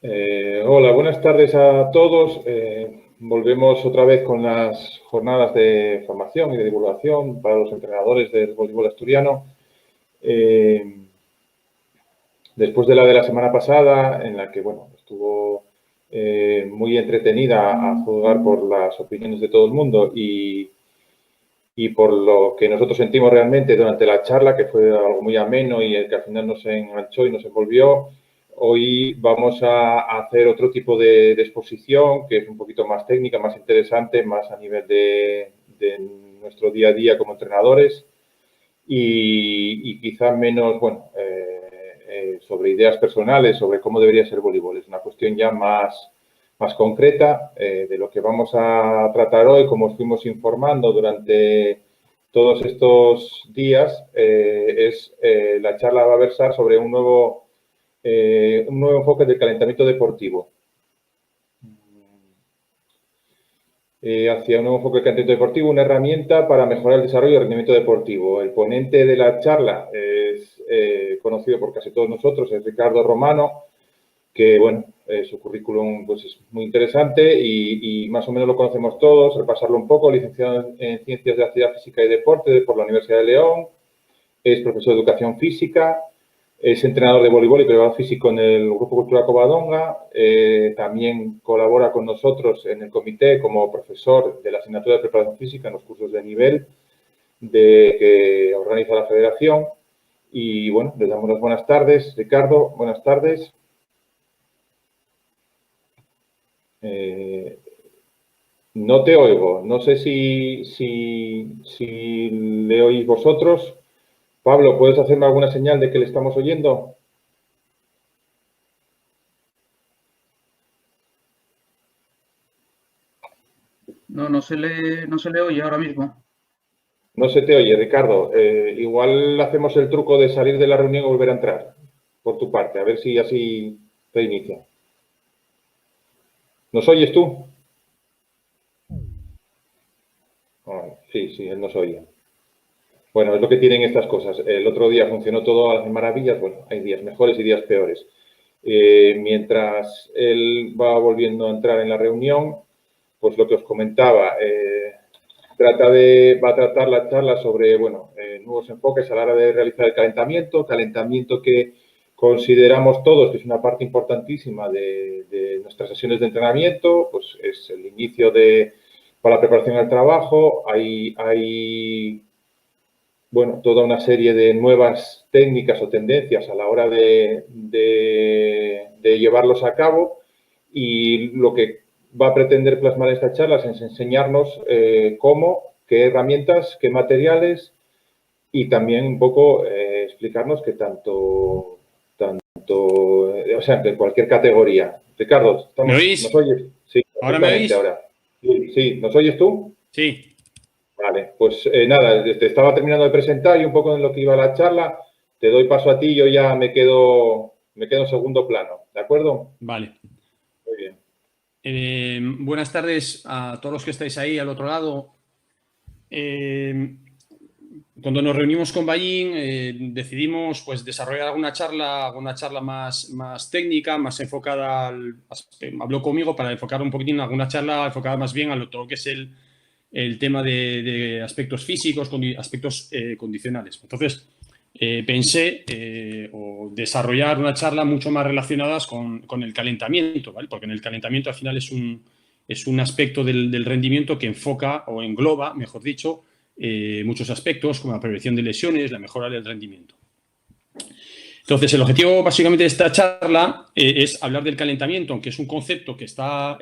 Hola, buenas tardes a todos. Volvemos otra vez con las jornadas de formación y de divulgación para los entrenadores del voleibol asturiano. Después de la semana pasada, en la que bueno, estuvo muy entretenida a juzgar por las opiniones de todo el mundo y por lo que nosotros sentimos realmente durante la charla, que fue algo muy ameno y el que al final nos enganchó y nos envolvió. Hoy vamos a hacer otro tipo de exposición que es un poquito más técnica, más interesante, más a nivel de nuestro día a día como entrenadores y quizá menos, bueno, sobre ideas personales, sobre cómo debería ser el voleibol. Es una cuestión ya más concreta de lo que vamos a tratar hoy, como os fuimos informando durante todos estos días. La charla va a versar sobre un nuevo enfoque del calentamiento deportivo. Hacia un nuevo enfoque del calentamiento deportivo, una herramienta para mejorar el desarrollo y el rendimiento deportivo. El ponente de la charla es conocido por casi todos nosotros, es Ricardo Romano, que, bueno, su currículum pues, es muy interesante y más o menos lo conocemos todos. Repasarlo un poco: licenciado en Ciencias de la Actividad Física y Deporte por la Universidad de León, es profesor de Educación Física, es entrenador de voleibol y preparador físico en el Grupo Cultural Covadonga. También colabora con nosotros en el comité como profesor de la asignatura de preparación física en los cursos de nivel que organiza la federación. Y, bueno, les damos las buenas tardes. Ricardo, buenas tardes. No te oigo. No sé si le oís vosotros. Pablo, ¿puedes hacerme alguna señal de que le estamos oyendo? No se le oye ahora mismo. No se te oye, Ricardo. Igual hacemos el truco de salir de la reunión y volver a entrar, por tu parte, a ver si así te inicia. ¿Nos oyes tú? Sí, él nos oye. Bueno, es lo que tienen estas cosas. El otro día funcionó todo a las maravillas. Bueno, hay días mejores y días peores. Mientras él va volviendo a entrar en la reunión, pues lo que os comentaba, va a tratar la charla sobre, bueno, nuevos enfoques a la hora de realizar el calentamiento que consideramos todos que es una parte importantísima de nuestras sesiones de entrenamiento. Pues es el inicio para la preparación al trabajo. Hay bueno, toda una serie de nuevas técnicas o tendencias a la hora de llevarlos a cabo, y lo que va a pretender plasmar esta charla es enseñarnos cómo, qué herramientas, qué materiales, y también un poco explicarnos que o sea, de cualquier categoría. Ricardo, ¿Me oís? ¿nos oyes? Sí, ¿Ahora me oís? ahora. Sí, ¿nos oyes tú? Sí. Vale, pues nada, te estaba terminando de presentar y un poco en lo que iba la charla. Te doy paso a ti, yo ya me quedo en segundo plano, ¿de acuerdo? Vale. Muy bien. Buenas tardes a todos los que estáis ahí al otro lado. Cuando nos reunimos con Ballín, decidimos pues, desarrollar alguna charla más técnica, más enfocada habló conmigo para enfocar un poquitín alguna charla enfocada más bien a todo lo que es el tema de aspectos físicos, aspectos condicionales. Entonces, pensé o desarrollar una charla mucho más relacionadas con el calentamiento, ¿vale? Porque en el calentamiento al final es un aspecto del rendimiento que enfoca o engloba, mejor dicho, muchos aspectos como la prevención de lesiones, la mejora del rendimiento. Entonces, el objetivo básicamente de esta charla es hablar del calentamiento, aunque es un concepto que está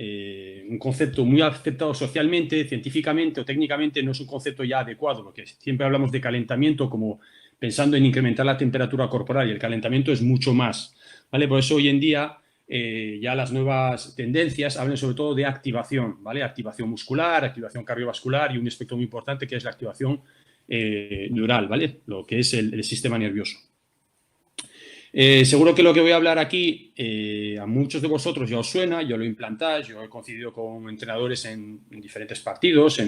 un concepto muy aceptado socialmente, científicamente o técnicamente no es un concepto ya adecuado, porque siempre hablamos de calentamiento como pensando en incrementar la temperatura corporal, y el calentamiento es mucho más, ¿vale? Por eso hoy en día ya las nuevas tendencias hablan sobre todo de activación, ¿vale? Activación muscular, activación cardiovascular y un aspecto muy importante que es la activación neural, ¿vale? Lo que es el sistema nervioso. Seguro que lo que voy a hablar aquí a muchos de vosotros ya os suena, yo lo implantáis, yo he coincidido con entrenadores en diferentes partidos,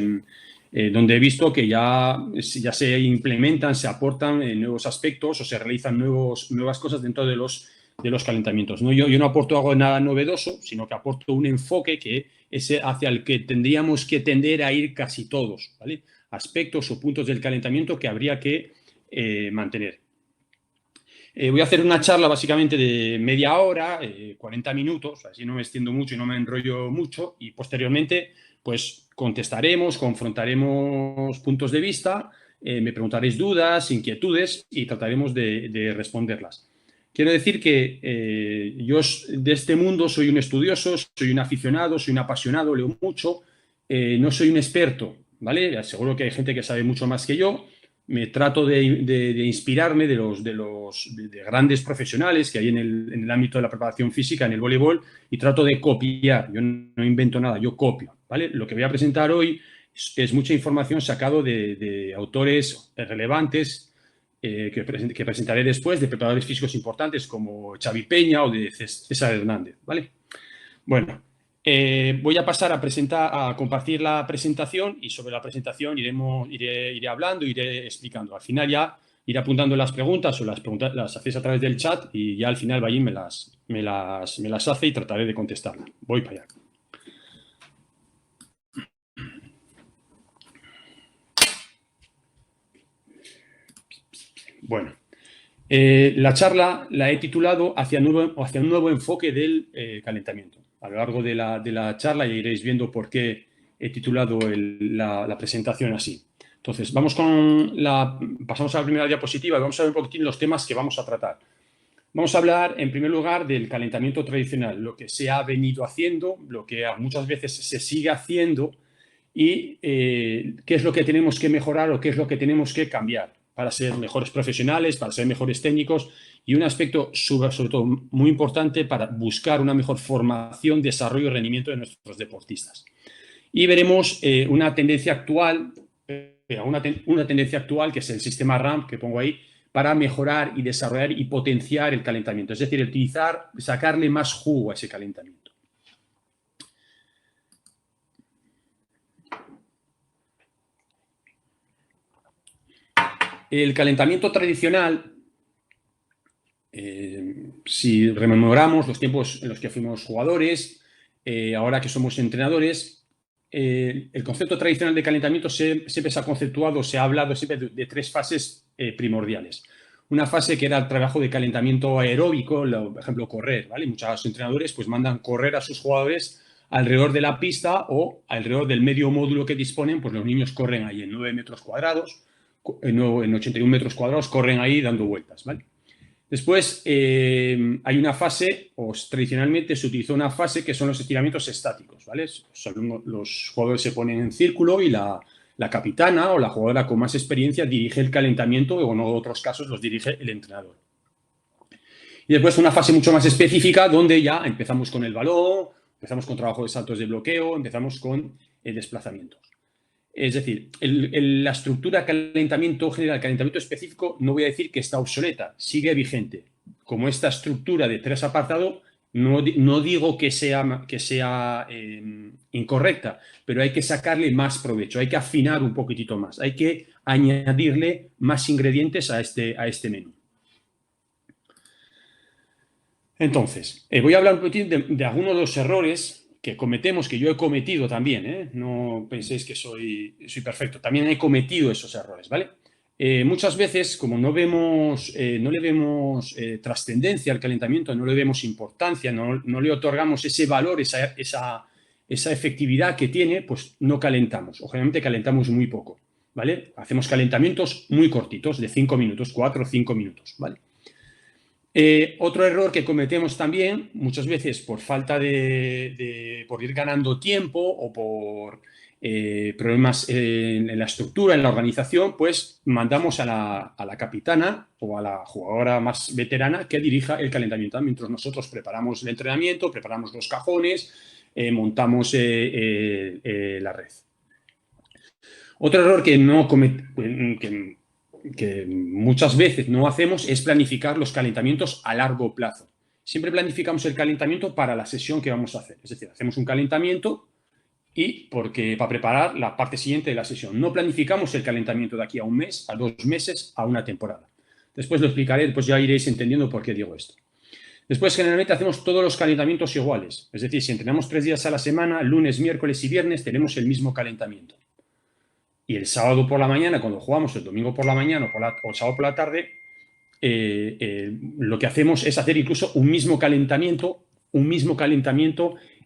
donde he visto que ya se implementan, se aportan nuevos aspectos o se realizan nuevas cosas dentro de los los calentamientos. ¿No? Yo no aporto algo nada novedoso, sino que aporto un enfoque que es hacia el que tendríamos que tender a ir casi todos, ¿vale? Aspectos o puntos del calentamiento que habría que mantener. Voy a hacer una charla básicamente de media hora, 40 minutos, así no me extiendo mucho y no me enrollo mucho, y posteriormente pues contestaremos, confrontaremos puntos de vista, me preguntaréis dudas, inquietudes y trataremos de responderlas. Quiero decir que yo de este mundo soy un estudioso, soy un aficionado, soy un apasionado, leo mucho, no soy un experto, ¿vale? Seguro que hay gente que sabe mucho más que yo. Me trato de inspirarme de grandes profesionales que hay en el ámbito de la preparación física, en el voleibol, y trato de copiar. Yo no invento nada, yo copio, ¿vale? Lo que voy a presentar hoy es mucha información sacado de autores relevantes que presentaré después, de preparadores físicos importantes como Xavi Peña o de César Hernández, ¿vale? Bueno, voy a pasar a compartir la presentación y sobre la presentación iré hablando, iré explicando. Al final ya iré apuntando las preguntas o las hacéis a través del chat y ya al final Bayín me las hace y trataré de contestarlas. Voy para allá. Bueno, la charla la he titulado hacia un nuevo enfoque del calentamiento. A lo largo de la charla ya iréis viendo por qué he titulado la presentación así. Entonces, pasamos a la primera diapositiva y vamos a ver un poquitín los temas que vamos a tratar. Vamos a hablar, en primer lugar, del calentamiento tradicional, lo que se ha venido haciendo, lo que muchas veces se sigue haciendo y qué es lo que tenemos que mejorar o qué es lo que tenemos que cambiar para ser mejores profesionales, para ser mejores técnicos y un aspecto sobre todo muy importante para buscar una mejor formación, desarrollo y rendimiento de nuestros deportistas. Y veremos una tendencia actual que es el sistema RAMP que pongo ahí para mejorar y desarrollar y potenciar el calentamiento, es decir, sacarle más jugo a ese calentamiento. El calentamiento tradicional, si rememoramos los tiempos en los que fuimos jugadores, ahora que somos entrenadores, el concepto tradicional de calentamiento siempre se ha conceptuado, se ha hablado siempre de tres fases primordiales. Una fase que era el trabajo de calentamiento aeróbico, por ejemplo, correr, ¿vale? Muchos entrenadores pues mandan correr a sus jugadores alrededor de la pista o alrededor del medio módulo que disponen, pues los niños corren ahí en 9 metros cuadrados, en 81 metros cuadrados, corren ahí dando vueltas, ¿vale? Después hay una fase, o tradicionalmente se utilizó una fase que son los estiramientos estáticos, ¿vale? Los jugadores se ponen en círculo y la capitana o la jugadora con más experiencia dirige el calentamiento o en otros casos los dirige el entrenador. Y después una fase mucho más específica donde ya empezamos con el balón, empezamos con trabajo de saltos de bloqueo, empezamos con desplazamientos. Es decir, la estructura calentamiento general, calentamiento específico, no voy a decir que está obsoleta, sigue vigente. Como esta estructura de tres apartados, no digo que sea incorrecta, pero hay que sacarle más provecho, hay que afinar un poquitito más, hay que añadirle más ingredientes a este menú. Entonces, voy a hablar un poquito de algunos de los errores que cometemos, que yo he cometido también, ¿eh? No penséis que soy perfecto, también he cometido esos errores, ¿vale? Muchas veces, como no le vemos trascendencia al calentamiento, no le vemos importancia, no le otorgamos ese valor, esa efectividad que tiene, pues no calentamos, o generalmente calentamos muy poco, ¿vale? Hacemos calentamientos muy cortitos, de 5 minutos, 4 o 5 minutos, ¿vale? Otro error que cometemos también, muchas veces por falta por ir ganando tiempo o por problemas en la estructura, en la organización, pues mandamos a la capitana o a la jugadora más veterana que dirija el calentamiento, mientras nosotros preparamos el entrenamiento, preparamos los cajones, montamos la red. Otro error que muchas veces no hacemos es planificar los calentamientos a largo plazo. Siempre planificamos el calentamiento para la sesión que vamos a hacer. Es decir, hacemos un calentamiento para preparar la parte siguiente de la sesión. No planificamos el calentamiento de aquí a un mes, a 2 meses, a una temporada. Después lo explicaré, pues ya iréis entendiendo por qué digo esto. Después, generalmente, hacemos todos los calentamientos iguales. Es decir, si entrenamos 3 días a la semana, lunes, miércoles y viernes, tenemos el mismo calentamiento. Y el sábado por la mañana, cuando jugamos, el domingo por la mañana o el sábado por la tarde, lo que hacemos es hacer incluso un mismo calentamiento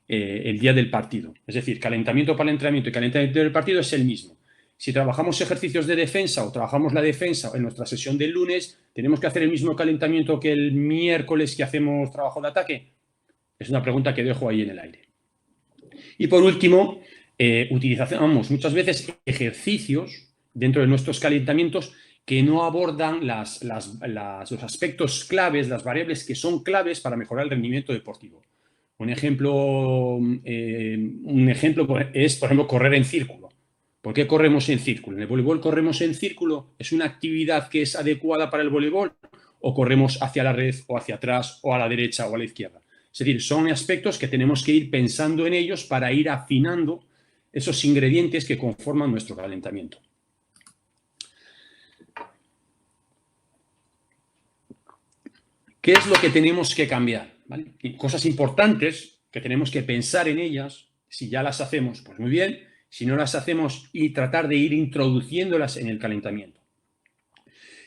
el día del partido. Es decir, calentamiento para el entrenamiento y calentamiento del partido es el mismo. Si trabajamos ejercicios de defensa o trabajamos la defensa en nuestra sesión del lunes, ¿tenemos que hacer el mismo calentamiento que el miércoles que hacemos trabajo de ataque? Es una pregunta que dejo ahí en el aire. Y por último, utilizamos muchas veces ejercicios dentro de nuestros calentamientos que no abordan los aspectos claves, las variables que son claves para mejorar el rendimiento deportivo. Un ejemplo es, por ejemplo, correr en círculo. ¿Por qué corremos en círculo? ¿En el voleibol corremos en círculo? ¿Es una actividad que es adecuada para el voleibol? ¿O corremos hacia la red o hacia atrás o a la derecha o a la izquierda? Es decir, son aspectos que tenemos que ir pensando en ellos para ir afinando esos ingredientes que conforman nuestro calentamiento. ¿Qué es lo que tenemos que cambiar? ¿Vale? Y cosas importantes que tenemos que pensar en ellas. Si ya las hacemos, pues muy bien. Si no las hacemos, y tratar de ir introduciéndolas en el calentamiento.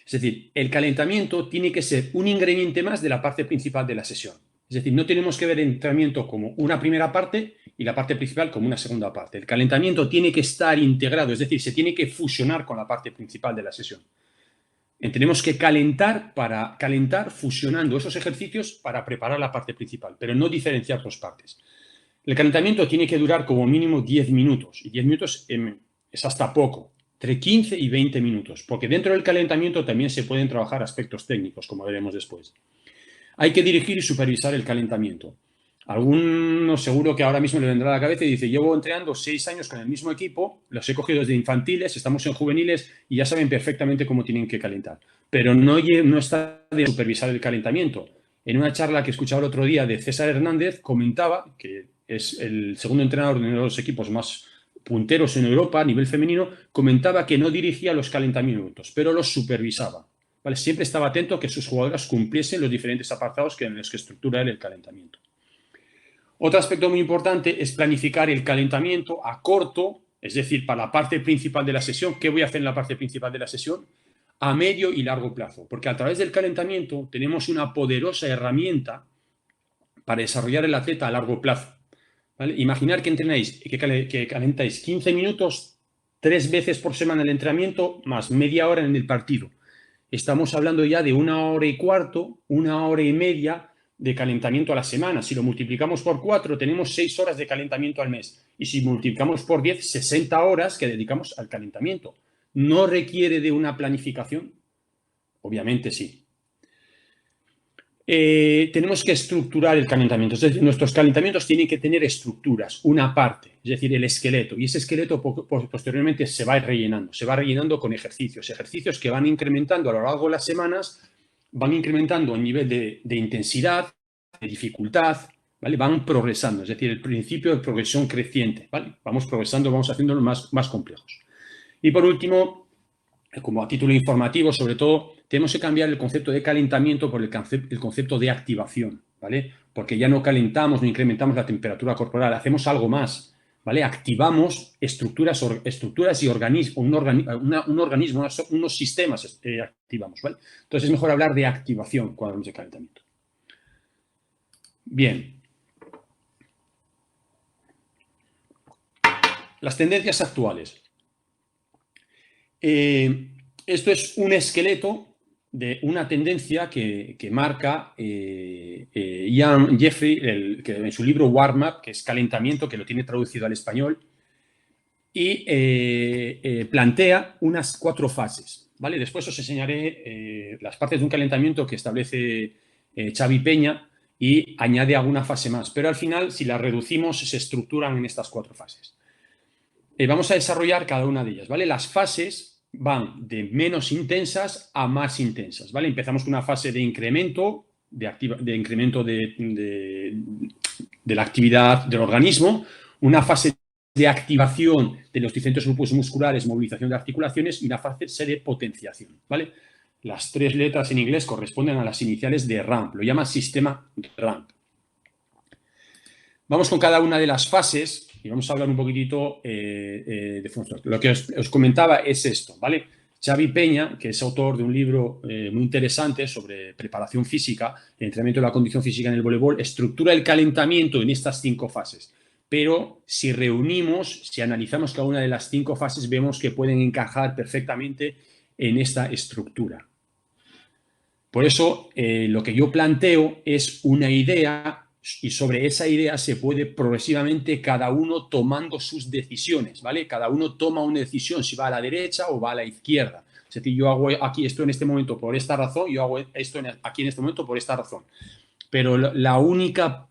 Es decir, el calentamiento tiene que ser un ingrediente más de la parte principal de la sesión. Es decir, no tenemos que ver el entrenamiento como una primera parte y la parte principal como una segunda parte. El calentamiento tiene que estar integrado, es decir, se tiene que fusionar con la parte principal de la sesión. Tenemos que calentar fusionando esos ejercicios para preparar la parte principal, pero no diferenciar dos partes. El calentamiento tiene que durar como mínimo 10 minutos, y 10 minutos es hasta poco, entre 15 y 20 minutos, porque dentro del calentamiento también se pueden trabajar aspectos técnicos, como veremos después. Hay que dirigir y supervisar el calentamiento. Alguno seguro que ahora mismo le vendrá a la cabeza y dice, llevo entrenando 6 años con el mismo equipo, los he cogido desde infantiles, estamos en juveniles y ya saben perfectamente cómo tienen que calentar. Pero no está de supervisar el calentamiento. En una charla que escuchaba el otro día de César Hernández, comentaba, que es el segundo entrenador de uno de los equipos más punteros en Europa a nivel femenino, comentaba que no dirigía los calentamientos, pero los supervisaba. ¿Vale? Siempre estaba atento a que sus jugadoras cumpliesen los diferentes apartados en los que estructura el calentamiento. Otro aspecto muy importante es planificar el calentamiento a corto, es decir, para la parte principal de la sesión. ¿Qué voy a hacer en la parte principal de la sesión? A medio y largo plazo, porque a través del calentamiento tenemos una poderosa herramienta para desarrollar el atleta a largo plazo. ¿Vale? Imaginar que entrenáis, que calentáis 15 minutos 3 veces por semana el entrenamiento más media hora en el partido. Estamos hablando ya de 1 hora y cuarto, 1 hora y media de calentamiento a la semana. Si lo multiplicamos por 4, tenemos 6 horas de calentamiento al mes. Y si multiplicamos por 10, 60 horas que dedicamos al calentamiento. ¿No requiere de una planificación? Obviamente sí. Tenemos que estructurar el calentamiento. Es decir, nuestros calentamientos tienen que tener estructuras, una parte, es decir, el esqueleto. Y ese esqueleto posteriormente se va rellenando con ejercicios que van incrementando a lo largo de las semanas, van incrementando el nivel de intensidad, de dificultad, ¿vale? Van progresando, es decir, el principio de progresión creciente, ¿vale? Vamos progresando, vamos haciéndolo más complejos. Y por último, como a título informativo, sobre todo, tenemos que cambiar el concepto de calentamiento por el concepto de activación, ¿vale? Porque ya no calentamos, no incrementamos la temperatura corporal, hacemos algo más, ¿vale? Activamos estructuras y un organismo, unos sistemas activamos, ¿vale? Entonces es mejor hablar de activación cuando hablamos de calentamiento. Bien. Las tendencias actuales. Esto es un esqueleto de una tendencia que marca Ian Jeffrey, que en su libro Warm Up, que es calentamiento, que lo tiene traducido al español, y plantea unas 4 fases, ¿vale? Después os enseñaré las partes de un calentamiento que establece Xavi Peña y añade alguna fase más, pero al final, si las reducimos, se estructuran en estas 4 fases. Vamos a desarrollar cada una de ellas, ¿vale? Las fases van de menos intensas a más intensas, ¿vale? Empezamos con una fase de incremento, de la actividad del organismo, una fase de activación de los diferentes grupos musculares, movilización de articulaciones y una fase de potenciación, ¿vale? Las 3 letras en inglés corresponden a las iniciales de RAMP, lo llama sistema RAMP. Vamos con cada una de las fases y vamos a hablar un poquitito de funciones. Lo que os comentaba es esto, ¿vale? Xavi Peña, que es autor de un libro muy interesante sobre preparación física, el entrenamiento de la condición física en el voleibol, estructura el calentamiento en estas 5 fases. Pero si reunimos, si analizamos cada una de las 5 fases, vemos que pueden encajar perfectamente en esta estructura. Por eso, lo que yo planteo es una idea y sobre esa idea se puede progresivamente cada uno tomando sus decisiones, ¿vale? Cada uno toma una decisión si va a la derecha o va a la izquierda. Es decir, yo hago aquí esto en este momento por esta razón, yo hago esto aquí en este momento por esta razón. Pero la única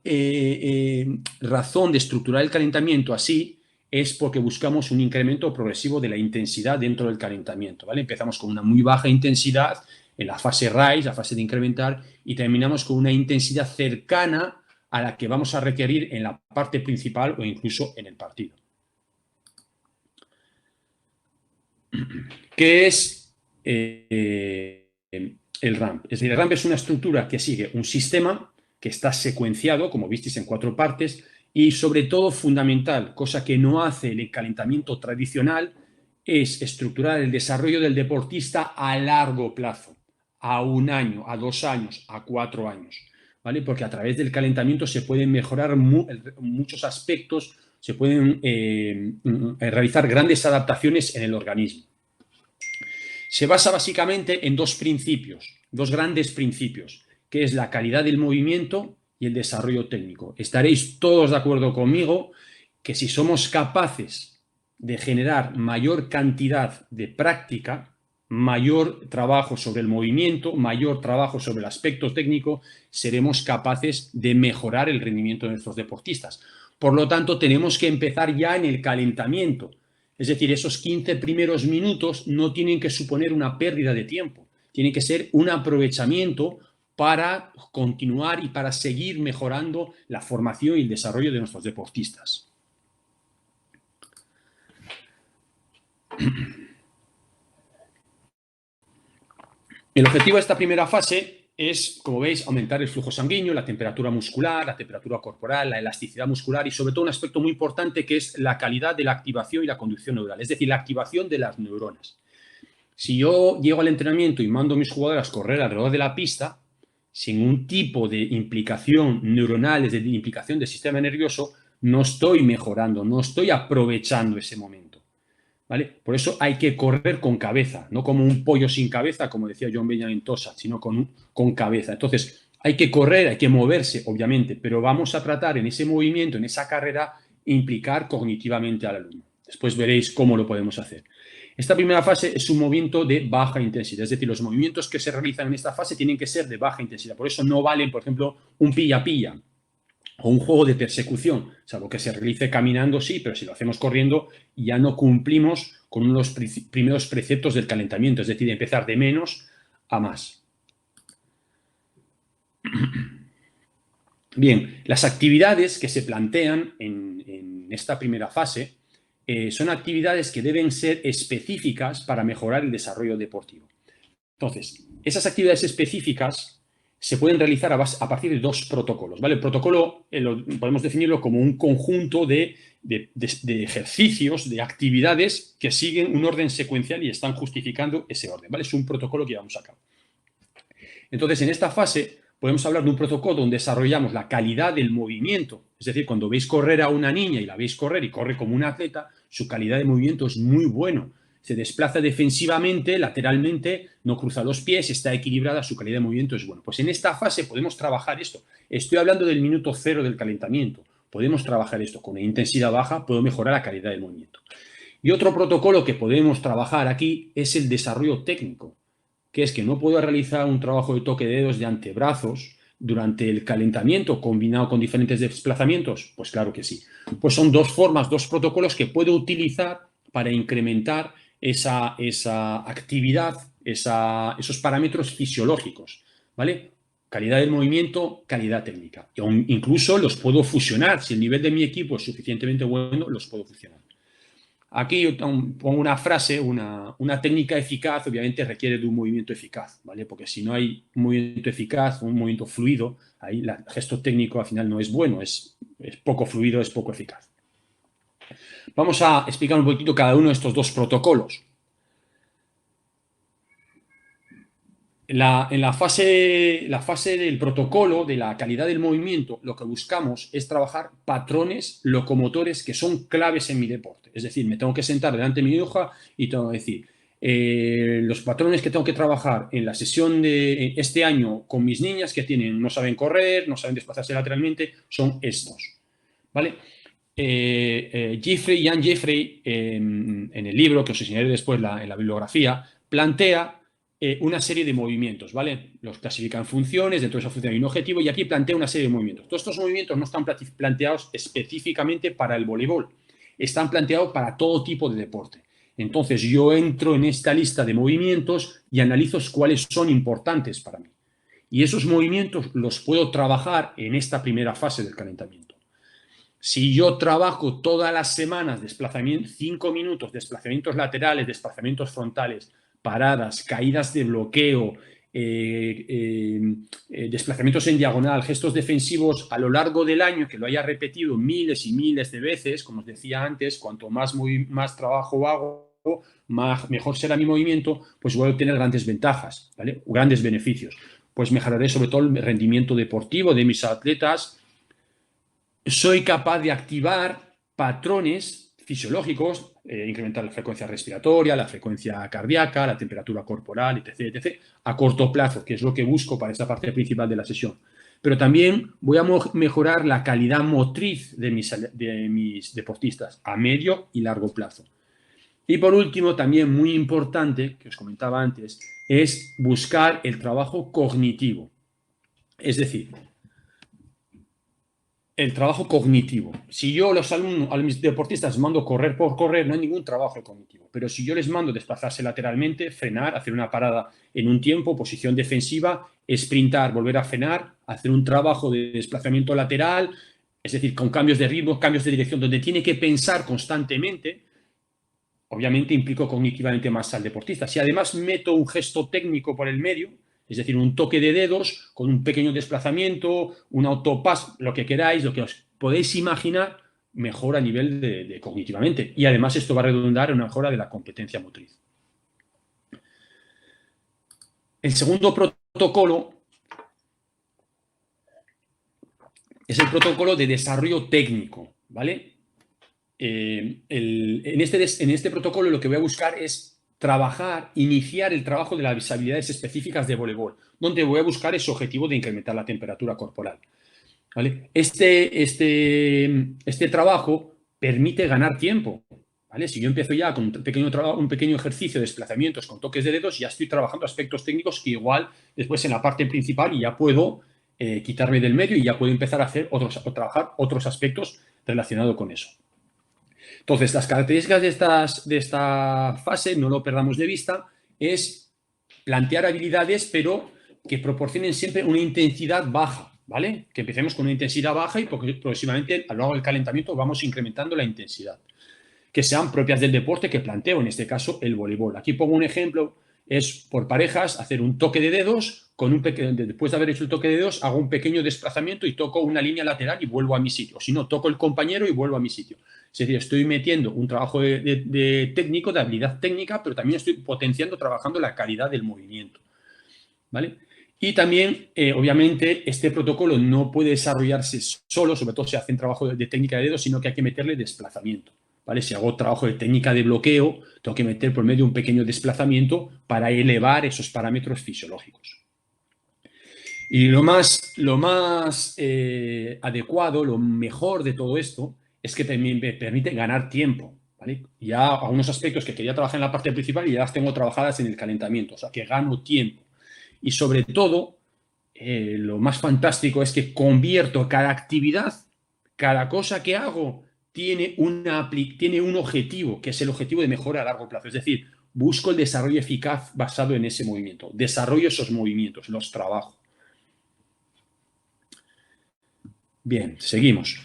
razón de estructurar el calentamiento así es porque buscamos un incremento progresivo de la intensidad dentro del calentamiento, ¿vale? Empezamos con una muy baja intensidad en la fase rise, la fase de incrementar, y terminamos con una intensidad cercana a la que vamos a requerir en la parte principal o incluso en el partido. ¿Qué es el RAMP? Es decir, el RAMP es una estructura que sigue un sistema que está secuenciado, como visteis, en 4 partes y, sobre todo, fundamental, cosa que no hace el calentamiento tradicional, es estructurar el desarrollo del deportista a largo plazo, a 1 año, a 2 años, a 4 años. ¿Vale? Porque a través del calentamiento se pueden mejorar muchos aspectos, se pueden realizar grandes adaptaciones en el organismo. Se basa básicamente en 2 principios, 2 grandes principios, que es la calidad del movimiento y el desarrollo técnico. Estaréis todos de acuerdo conmigo que si somos capaces de generar mayor cantidad de práctica, mayor trabajo sobre el movimiento, mayor trabajo sobre el aspecto técnico, seremos capaces de mejorar el rendimiento de nuestros deportistas. Por lo tanto, tenemos que empezar ya en el calentamiento. Es decir, esos 15 primeros minutos no tienen que suponer una pérdida de tiempo, tienen que ser un aprovechamiento para continuar y para seguir mejorando la formación y el desarrollo de nuestros deportistas. El objetivo de esta primera fase es, como veis, aumentar el flujo sanguíneo, la temperatura muscular, la temperatura corporal, la elasticidad muscular y, sobre todo, un aspecto muy importante que es la calidad de la activación y la conducción neural, es decir, la activación de las neuronas. Si yo llego al entrenamiento y mando a mis jugadores a correr alrededor de la pista, sin un tipo de implicación neuronal, es decir, implicación del sistema nervioso, no estoy mejorando, no estoy aprovechando ese momento. ¿Vale? Por eso hay que correr con cabeza, no como un pollo sin cabeza, como decía John Benjamin Tosa, sino con cabeza. Entonces, hay que correr, hay que moverse, obviamente, pero vamos a tratar en ese movimiento, en esa carrera, implicar cognitivamente al alumno. Después veréis cómo lo podemos hacer. Esta primera fase es un movimiento de baja intensidad, es decir, los movimientos que se realizan en esta fase tienen que ser de baja intensidad. Por eso no valen, por ejemplo, un pilla-pilla o un juego de persecución, salvo que se realice caminando, sí, pero si lo hacemos corriendo ya no cumplimos con uno de los primeros preceptos del calentamiento, es decir, empezar de menos a más. Bien, las actividades que se plantean en esta primera fase son actividades que deben ser específicas para mejorar el desarrollo deportivo. Entonces, esas actividades específicas se pueden realizar a partir de 2 protocolos, ¿vale? El protocolo podemos definirlo como un conjunto de ejercicios, de actividades que siguen un orden secuencial y están justificando ese orden, ¿vale? Es un protocolo que llevamos a cabo. Entonces, en esta fase podemos hablar de un protocolo donde desarrollamos la calidad del movimiento. Es decir, cuando veis correr a una niña y la veis correr y corre como un atleta, su calidad de movimiento es muy bueno. Se desplaza defensivamente, lateralmente, no cruza los pies, está equilibrada, su calidad de movimiento es bueno. Pues en esta fase podemos trabajar esto. Estoy hablando del minuto 0 del calentamiento. Podemos trabajar esto con una intensidad baja, puedo mejorar la calidad del movimiento. Y otro protocolo que podemos trabajar aquí es el desarrollo técnico, que es que no puedo realizar un trabajo de toque de dedos de antebrazos durante el calentamiento combinado con diferentes desplazamientos. Pues claro que sí. Pues son 2 formas, 2 protocolos que puedo utilizar para incrementar esa actividad, esos parámetros fisiológicos, ¿vale? Calidad del movimiento, calidad técnica. Incluso los puedo fusionar. Si el nivel de mi equipo es suficientemente bueno, los puedo fusionar. Aquí yo pongo una frase, una técnica eficaz obviamente requiere de un movimiento eficaz, ¿vale? Porque si no hay un movimiento eficaz, un movimiento fluido, ahí el gesto técnico al final no es bueno, es poco fluido, es poco eficaz. Vamos a explicar un poquito cada uno de estos dos protocolos. En la fase del protocolo de la calidad del movimiento, lo que buscamos es trabajar patrones locomotores que son claves en mi deporte. Es decir, me tengo que sentar delante de mi hoja y tengo que decir, los patrones que tengo que trabajar en la sesión de este año con mis niñas que no saben correr, no saben desplazarse lateralmente, son estos. ¿Vale? Ian Jeffrey, en el libro que os enseñaré después en la bibliografía, plantea una serie de movimientos, ¿vale? Los clasifica en funciones, dentro de esa función hay un objetivo y aquí plantea una serie de movimientos. Todos estos movimientos no están planteados específicamente para el voleibol, están planteados para todo tipo de deporte. Entonces yo entro en esta lista de movimientos y analizo cuáles son importantes para mí. Y esos movimientos los puedo trabajar en esta primera fase del calentamiento. Si yo trabajo todas las semanas 5 minutos, desplazamientos laterales, desplazamientos frontales, paradas, caídas de bloqueo, desplazamientos en diagonal, gestos defensivos a lo largo del año, que lo haya repetido miles y miles de veces, como os decía antes, cuanto más trabajo hago, mejor será mi movimiento, pues voy a obtener grandes ventajas, ¿vale? Grandes beneficios. Pues mejoraré sobre todo el rendimiento deportivo de mis atletas. Soy capaz de activar patrones fisiológicos, incrementar la frecuencia respiratoria, la frecuencia cardíaca, la temperatura corporal, etc., a corto plazo, que es lo que busco para esta parte principal de la sesión. Pero también voy a mejorar la calidad motriz de mis deportistas a medio y largo plazo. Y por último, también muy importante, que os comentaba antes, es buscar el trabajo cognitivo. Es decir, el trabajo cognitivo. Si yo a mis deportistas mando correr por correr, no hay ningún trabajo cognitivo. Pero si yo les mando desplazarse lateralmente, frenar, hacer una parada en un tiempo, posición defensiva, sprintar, volver a frenar, hacer un trabajo de desplazamiento lateral, es decir, con cambios de ritmo, cambios de dirección, donde tiene que pensar constantemente, obviamente implico cognitivamente más al deportista. Si además meto un gesto técnico por el medio, es decir, un toque de dedos con un pequeño desplazamiento, un autopass, lo que queráis, lo que os podéis imaginar, mejora a nivel de cognitivamente. Y además esto va a redundar en una mejora de la competencia motriz. El segundo protocolo es el protocolo de desarrollo técnico, ¿vale? En este protocolo lo que voy a buscar es iniciar el trabajo de las habilidades específicas de voleibol, donde voy a buscar ese objetivo de incrementar la temperatura corporal. ¿Vale? Este trabajo permite ganar tiempo. ¿Vale? Si yo empiezo ya con un pequeño ejercicio de desplazamientos con toques de dedos, ya estoy trabajando aspectos técnicos que igual después en la parte principal y ya puedo quitarme del medio y ya puedo empezar a trabajar otros aspectos relacionados con eso. Entonces, las características de esta fase, no lo perdamos de vista, es plantear habilidades, pero que proporcionen siempre una intensidad baja, ¿vale? Que empecemos con una intensidad baja y progresivamente a lo largo del calentamiento vamos incrementando la intensidad. Que sean propias del deporte que planteo, en este caso el voleibol. Aquí pongo un ejemplo, es por parejas hacer un toque de dedos, después de haber hecho el toque de dedos, hago un pequeño desplazamiento y toco una línea lateral y vuelvo a mi sitio. Si no, toco el compañero y vuelvo a mi sitio. Es decir, estoy metiendo un trabajo de técnico, de habilidad técnica, pero también estoy potenciando, trabajando la calidad del movimiento. ¿Vale? Y también, obviamente, este protocolo no puede desarrollarse solo, sobre todo si hacen trabajo de técnica de dedos, sino que hay que meterle desplazamiento. ¿Vale? Si hago trabajo de técnica de bloqueo, tengo que meter por medio un pequeño desplazamiento para elevar esos parámetros fisiológicos. Y lo más adecuado, lo mejor de todo esto, es que también me permite ganar tiempo. ¿Vale? Ya algunos aspectos que quería trabajar en la parte principal y ya las tengo trabajadas en el calentamiento, o sea que gano tiempo. Y sobre todo, lo más fantástico es que convierto cada actividad, cada cosa que hago, tiene un objetivo, que es el objetivo de mejora a largo plazo. Es decir, busco el desarrollo eficaz basado en ese movimiento. Desarrollo esos movimientos, los trabajo. Bien, seguimos.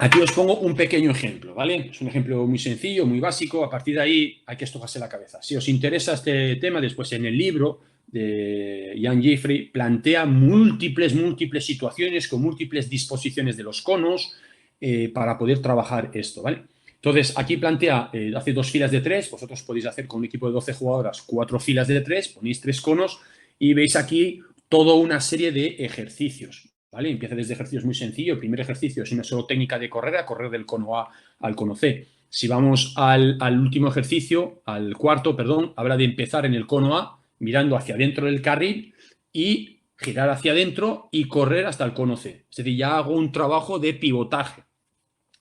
Aquí os pongo un pequeño ejemplo, ¿vale? Es un ejemplo muy sencillo, muy básico. A partir de ahí hay que estojarse la cabeza. Si os interesa este tema, después en el libro de Ian Jeffrey plantea múltiples situaciones con múltiples disposiciones de los conos para poder trabajar esto, ¿vale? Entonces, aquí plantea, hace 2 filas de 3. Vosotros podéis hacer con un equipo de 12 jugadoras 4 filas de 3, ponéis 3 conos y veis aquí toda una serie de ejercicios. ¿Vale? Empieza desde ejercicios muy sencillos. El primer ejercicio es una solo técnica de correr, a correr del cono A al cono C. Si vamos al último ejercicio, al cuarto, perdón, habla de empezar en el cono A, mirando hacia adentro del carril y girar hacia adentro y correr hasta el cono C. Es decir, ya hago un trabajo de pivotaje,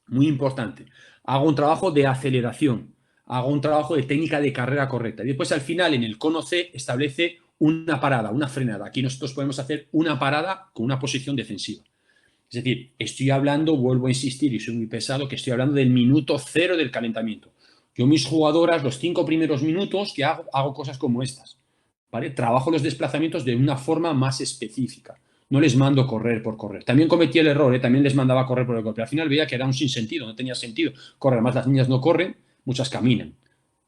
muy importante. Hago un trabajo de aceleración, hago un trabajo de técnica de carrera correcta. Y después, al final, en el cono C, establece una parada, una frenada. Aquí nosotros podemos hacer una parada con una posición defensiva. Es decir, estoy hablando, vuelvo a insistir y soy muy pesado, que estoy hablando del minuto 0 del calentamiento. Yo, mis jugadoras, los 5 primeros minutos que hago cosas como estas, ¿vale? Trabajo los desplazamientos de una forma más específica. No les mando correr por correr. También cometí el error, también les mandaba correr por el correr. Pero al final veía que era un sinsentido, no tenía sentido correr. Además, las niñas no corren, muchas caminan.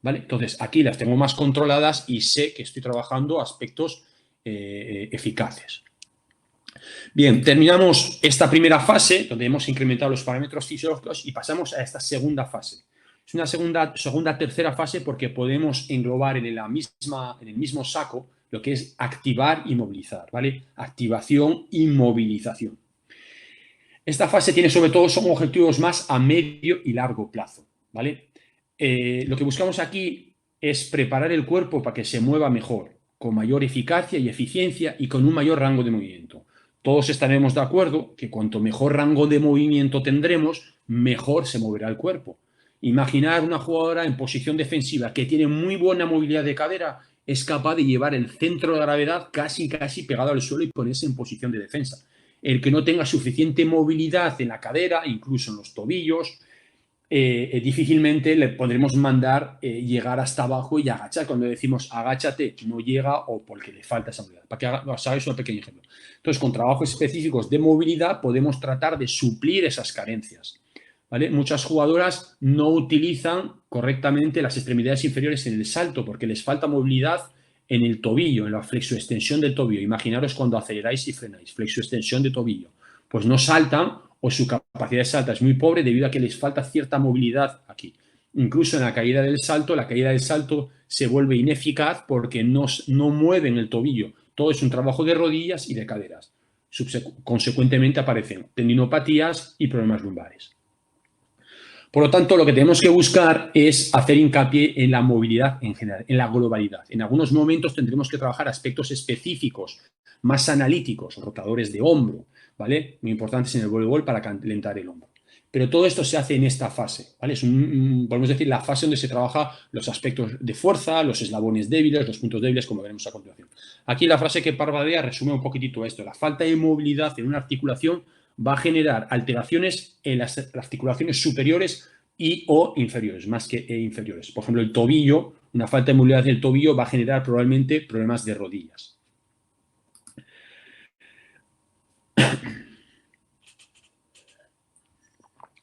¿Vale? Entonces, aquí las tengo más controladas y sé que estoy trabajando aspectos eficaces. Bien, terminamos esta primera fase, donde hemos incrementado los parámetros fisiológicos, y pasamos a esta segunda fase. Es una tercera fase porque podemos englobar en el mismo saco lo que es activar y movilizar, ¿vale? Activación y movilización. Esta fase tiene sobre todo, son objetivos más a medio y largo plazo, ¿vale? Lo que buscamos aquí es preparar el cuerpo para que se mueva mejor, con mayor eficacia y eficiencia y con un mayor rango de movimiento. Todos estaremos de acuerdo que cuanto mejor rango de movimiento tendremos, mejor se moverá el cuerpo. Imaginar una jugadora en posición defensiva que tiene muy buena movilidad de cadera, es capaz de llevar el centro de gravedad casi pegado al suelo y ponerse en posición de defensa. El que no tenga suficiente movilidad en la cadera, incluso en los tobillos, difícilmente le podremos mandar llegar hasta abajo y agachar. Cuando decimos agáchate, no llega o porque le falta esa movilidad. Para que os hagáis un pequeño ejemplo. Entonces, con trabajos específicos de movilidad podemos tratar de suplir esas carencias, ¿vale? Muchas jugadoras no utilizan correctamente las extremidades inferiores en el salto porque les falta movilidad en el tobillo, en la flexoextensión del tobillo. Imaginaros cuando aceleráis y frenáis, flexoextensión de tobillo. Pues no saltan o su capacidad de salto es muy pobre debido a que les falta cierta movilidad aquí. Incluso en la caída del salto se vuelve ineficaz porque no mueven el tobillo. Todo es un trabajo de rodillas y de caderas. Consecuentemente aparecen tendinopatías y problemas lumbares. Por lo tanto, lo que tenemos que buscar es hacer hincapié en la movilidad en general, en la globalidad. En algunos momentos tendremos que trabajar aspectos específicos, más analíticos, rotadores de hombro, ¿vale? Muy importantes en el voleibol para calentar el hombro. Pero todo esto se hace en esta fase, ¿vale? Es podemos decir, la fase donde se trabaja los aspectos de fuerza, los eslabones débiles, los puntos débiles, como veremos a continuación. Aquí la frase que parpadea resume un poquitito esto. La falta de movilidad en una articulación va a generar alteraciones en las articulaciones superiores y o inferiores, más que inferiores. Por ejemplo, el tobillo, una falta de movilidad en el tobillo va a generar probablemente problemas de rodillas.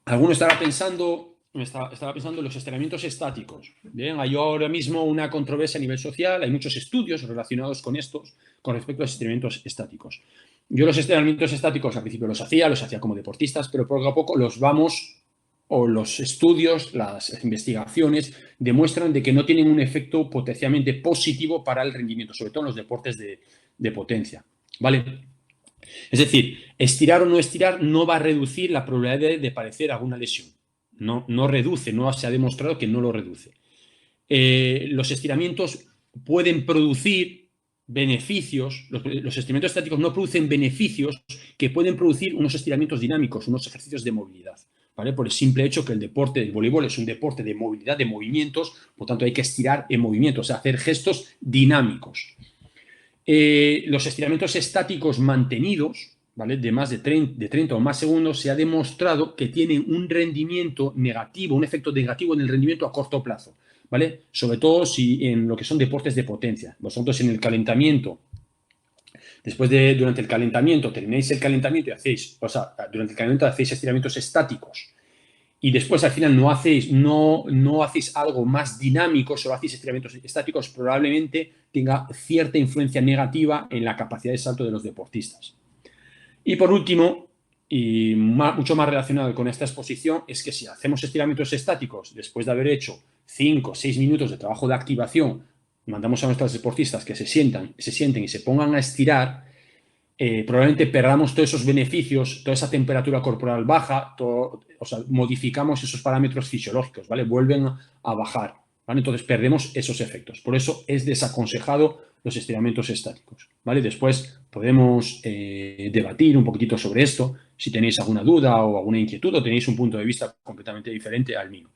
Alguno estará pensando en los estiramientos estáticos. Bien, hay ahora mismo una controversia a nivel social, hay muchos estudios relacionados con estos, con respecto a los estiramientos estáticos. Yo los estiramientos estáticos al principio los hacía como deportistas, pero poco a poco los estudios, las investigaciones demuestran de que no tienen un efecto potencialmente positivo para el rendimiento, sobre todo en los deportes de potencia, ¿vale? Es decir, estirar o no estirar no va a reducir la probabilidad de padecer alguna lesión. No reduce, no se ha demostrado que no lo reduce. Los estiramientos pueden producir beneficios, los estiramientos estáticos no producen beneficios que pueden producir unos estiramientos dinámicos, unos ejercicios de movilidad, ¿vale? Por el simple hecho que el deporte del voleibol es un deporte de movilidad, de movimientos, por tanto hay que estirar en movimiento, o sea, hacer gestos dinámicos. Los estiramientos estáticos mantenidos, ¿vale? De más de 30 o más segundos, se ha demostrado que tienen un rendimiento negativo, un efecto negativo en el rendimiento a corto plazo, ¿vale? Sobre todo si en lo que son deportes de potencia. Vosotros en el calentamiento, durante el calentamiento, termináis el calentamiento y durante el calentamiento hacéis estiramientos estáticos y después al final no hacéis algo más dinámico, solo hacéis estiramientos estáticos, probablemente tenga cierta influencia negativa en la capacidad de salto de los deportistas. Y por último, y mucho más relacionado con esta exposición, es que si hacemos estiramientos estáticos después de haber hecho 5 o 6 minutos de trabajo de activación, mandamos a nuestros deportistas que se sienten y se pongan a estirar, probablemente perdamos todos esos beneficios, toda esa temperatura corporal baja, o sea, modificamos esos parámetros fisiológicos, ¿vale? Vuelven a bajar, ¿vale? Entonces perdemos esos efectos. Por eso es desaconsejado los estiramientos estáticos, ¿vale? Después podemos debatir un poquitito sobre esto, si tenéis alguna duda o alguna inquietud o tenéis un punto de vista completamente diferente al mío.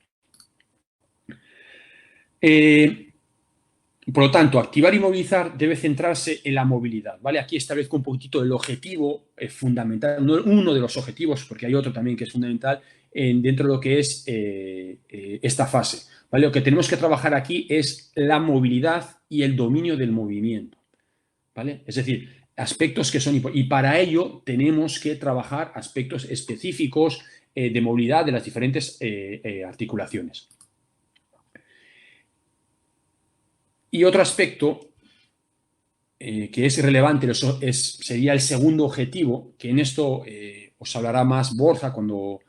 Por lo tanto, activar y movilizar debe centrarse en la movilidad, ¿vale? Aquí establezco un poquitito el objetivo fundamental, uno de los objetivos, porque hay otro también que es fundamental dentro de lo que es esta fase, ¿vale? Lo que tenemos que trabajar aquí es la movilidad y el dominio del movimiento, ¿vale? Es decir, aspectos que son importantes. Y para ello tenemos que trabajar aspectos específicos de movilidad de las diferentes articulaciones. Y otro aspecto que es relevante sería el segundo objetivo, que en esto os hablará más Borja cuando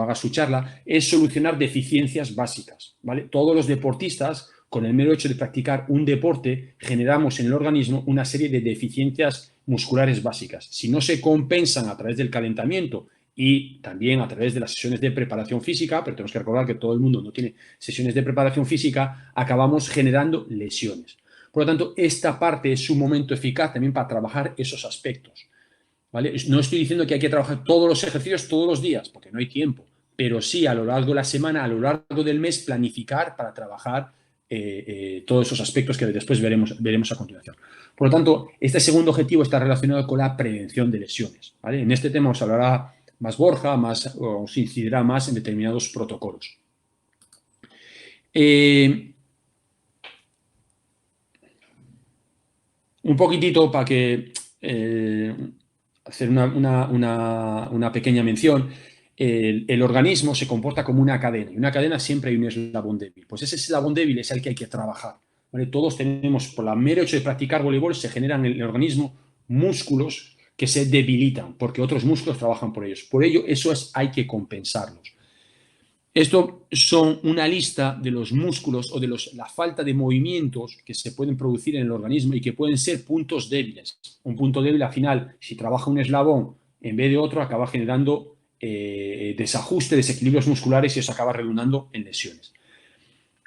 haga su charla, es solucionar deficiencias básicas, ¿vale? Todos los deportistas, con el mero hecho de practicar un deporte, generamos en el organismo una serie de deficiencias musculares básicas. Si no se compensan a través del calentamiento y también a través de las sesiones de preparación física, pero tenemos que recordar que todo el mundo no tiene sesiones de preparación física, acabamos generando lesiones. Por lo tanto, esta parte es un momento eficaz también para trabajar esos aspectos, ¿vale? No estoy diciendo que hay que trabajar todos los ejercicios todos los días, porque no hay tiempo, pero sí a lo largo de la semana, a lo largo del mes, planificar para trabajar todos esos aspectos que después veremos a continuación. Por lo tanto, este segundo objetivo está relacionado con la prevención de lesiones, ¿vale? En este tema os hablará más Borja, os incidirá más en determinados protocolos. Un poquitito para que hacer una pequeña mención. El organismo se comporta como una cadena, y una cadena siempre hay un eslabón débil. Pues ese eslabón débil es el que hay que trabajar, ¿vale? Todos tenemos, por el mero hecho de practicar voleibol, se generan en el organismo músculos que se debilitan porque otros músculos trabajan por ellos. Por ello, hay que compensarlos. Esto son una lista de los músculos o de la falta de movimientos que se pueden producir en el organismo y que pueden ser puntos débiles. Un punto débil, al final, si trabaja un eslabón en vez de otro, acaba generando desajuste, desequilibrios musculares y eso acaba redundando en lesiones.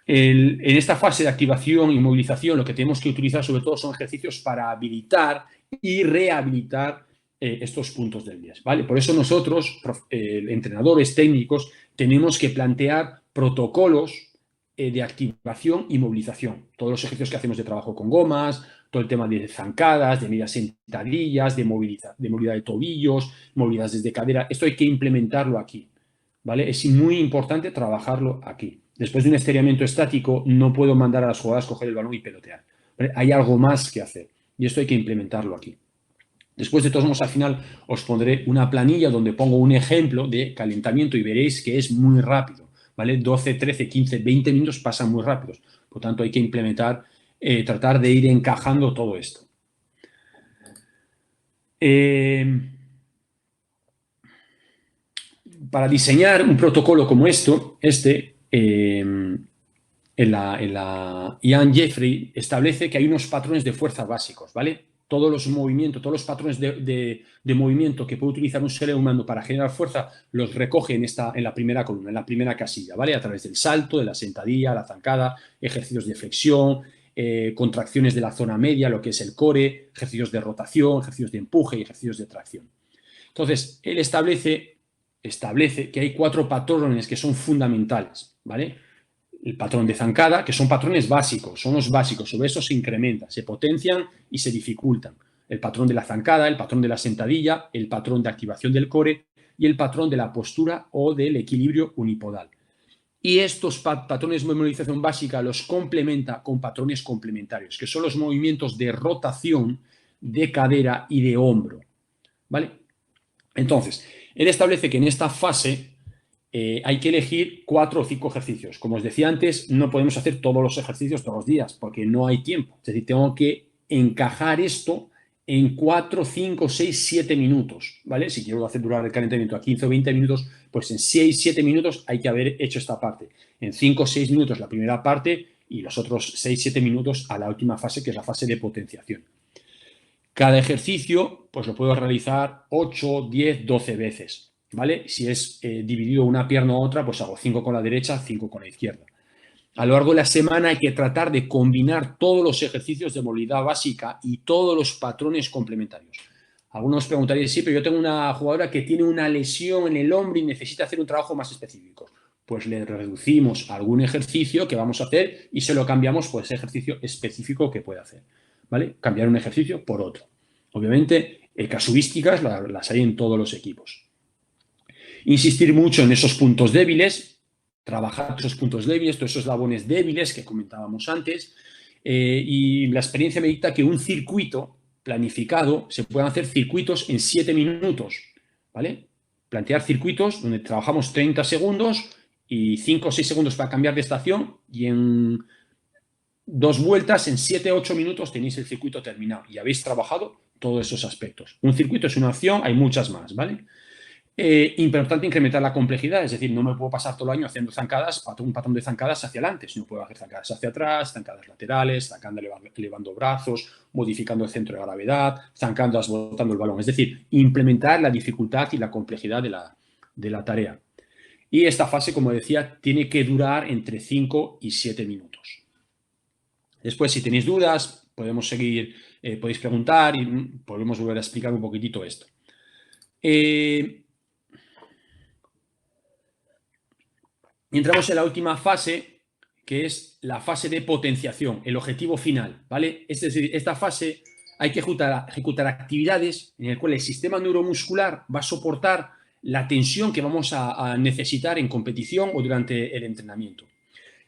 En esta fase de activación y movilización, lo que tenemos que utilizar sobre todo son ejercicios para habilitar y rehabilitar estos puntos débiles, ¿vale? Por eso nosotros, entrenadores técnicos, tenemos que plantear protocolos de activación y movilización. Todos los ejercicios que hacemos de trabajo con gomas, todo el tema de zancadas, de medias sentadillas, de movilidad de tobillos, movilidad desde cadera, esto hay que implementarlo aquí, ¿vale? Es muy importante trabajarlo aquí. Después de un estiramiento estático no puedo mandar a las jugadoras coger el balón y pelotear, ¿vale? Hay algo más que hacer y esto hay que implementarlo aquí. Después, de todos modos, al final os pondré una planilla donde pongo un ejemplo de calentamiento y veréis que es muy rápido, ¿vale? 12, 13, 15, 20 minutos pasan muy rápidos. Por tanto, hay que implementar, tratar de ir encajando todo esto. Para diseñar un protocolo como Ian Jeffrey establece que hay unos patrones de fuerza básicos, ¿vale? Todos los movimientos, todos los patrones de movimiento que puede utilizar un ser humano para generar fuerza, los recoge en la primera columna, en la primera casilla, ¿vale? A través del salto, de la sentadilla, la zancada, ejercicios de flexión, contracciones de la zona media, lo que es el core, ejercicios de rotación, ejercicios de empuje y ejercicios de tracción. Entonces, él establece que hay 4 patrones que son fundamentales, ¿vale? El patrón de zancada, que son patrones básicos, son los básicos, sobre eso se incrementan, se potencian y se dificultan. El patrón de la zancada, el patrón de la sentadilla, el patrón de activación del core y el patrón de la postura o del equilibrio unipodal. Y estos patrones de movilización básica los complementa con patrones complementarios, que son los movimientos de rotación, de cadera y de hombro, ¿vale? Entonces, él establece que en esta fase hay que elegir 4 o 5 ejercicios. Como os decía antes, no podemos hacer todos los ejercicios todos los días porque no hay tiempo. Es decir, tengo que encajar esto en 4, 5, 6, 7 minutos, ¿vale? Si quiero hacer durar el calentamiento a 15 o 20 minutos, pues en 6, 7 minutos hay que haber hecho esta parte. En 5 o 6 minutos la primera parte y los otros 6, 7 minutos a la última fase, que es la fase de potenciación. Cada ejercicio, pues lo puedo realizar 8, 10, 12 veces, ¿vale? Si es dividido una pierna u otra, pues hago 5 con la derecha, 5 con la izquierda. A lo largo de la semana hay que tratar de combinar todos los ejercicios de movilidad básica y todos los patrones complementarios. Algunos preguntarían, sí, pero yo tengo una jugadora que tiene una lesión en el hombro y necesita hacer un trabajo más específico. Pues le reducimos algún ejercicio que vamos a hacer y se lo cambiamos por ese ejercicio específico que puede hacer, ¿vale? Cambiar un ejercicio por otro. Obviamente, casuísticas las hay en todos los equipos. Insistir mucho en esos puntos débiles, trabajar esos puntos débiles, todos esos eslabones débiles que comentábamos antes, y la experiencia me dicta que un circuito planificado, se pueden hacer circuitos en 7 minutos, ¿vale? Plantear circuitos donde trabajamos 30 segundos y 5 o 6 segundos para cambiar de estación y en 2 vueltas, en 7 o 8 minutos tenéis el circuito terminado y habéis trabajado todos esos aspectos. Un circuito es una opción, hay muchas más, ¿vale? Importante incrementar la complejidad, es decir, no me puedo pasar todo el año haciendo zancadas, un patrón de zancadas hacia adelante, sino puedo hacer zancadas hacia atrás, zancadas laterales, zancando, elevando brazos, modificando el centro de gravedad, zancando, botando el balón. Es decir, implementar la dificultad y la complejidad de la tarea. Y esta fase, como decía, tiene que durar entre 5 y 7 minutos. Después, si tenéis dudas, podemos seguir, podéis preguntar y podemos volver a explicar un poquitito esto. Entramos en la última fase, que es la fase de potenciación, el objetivo final, ¿vale? Es decir, esta fase hay que ejecutar actividades en las cuales el sistema neuromuscular va a soportar la tensión que vamos a necesitar en competición o durante el entrenamiento.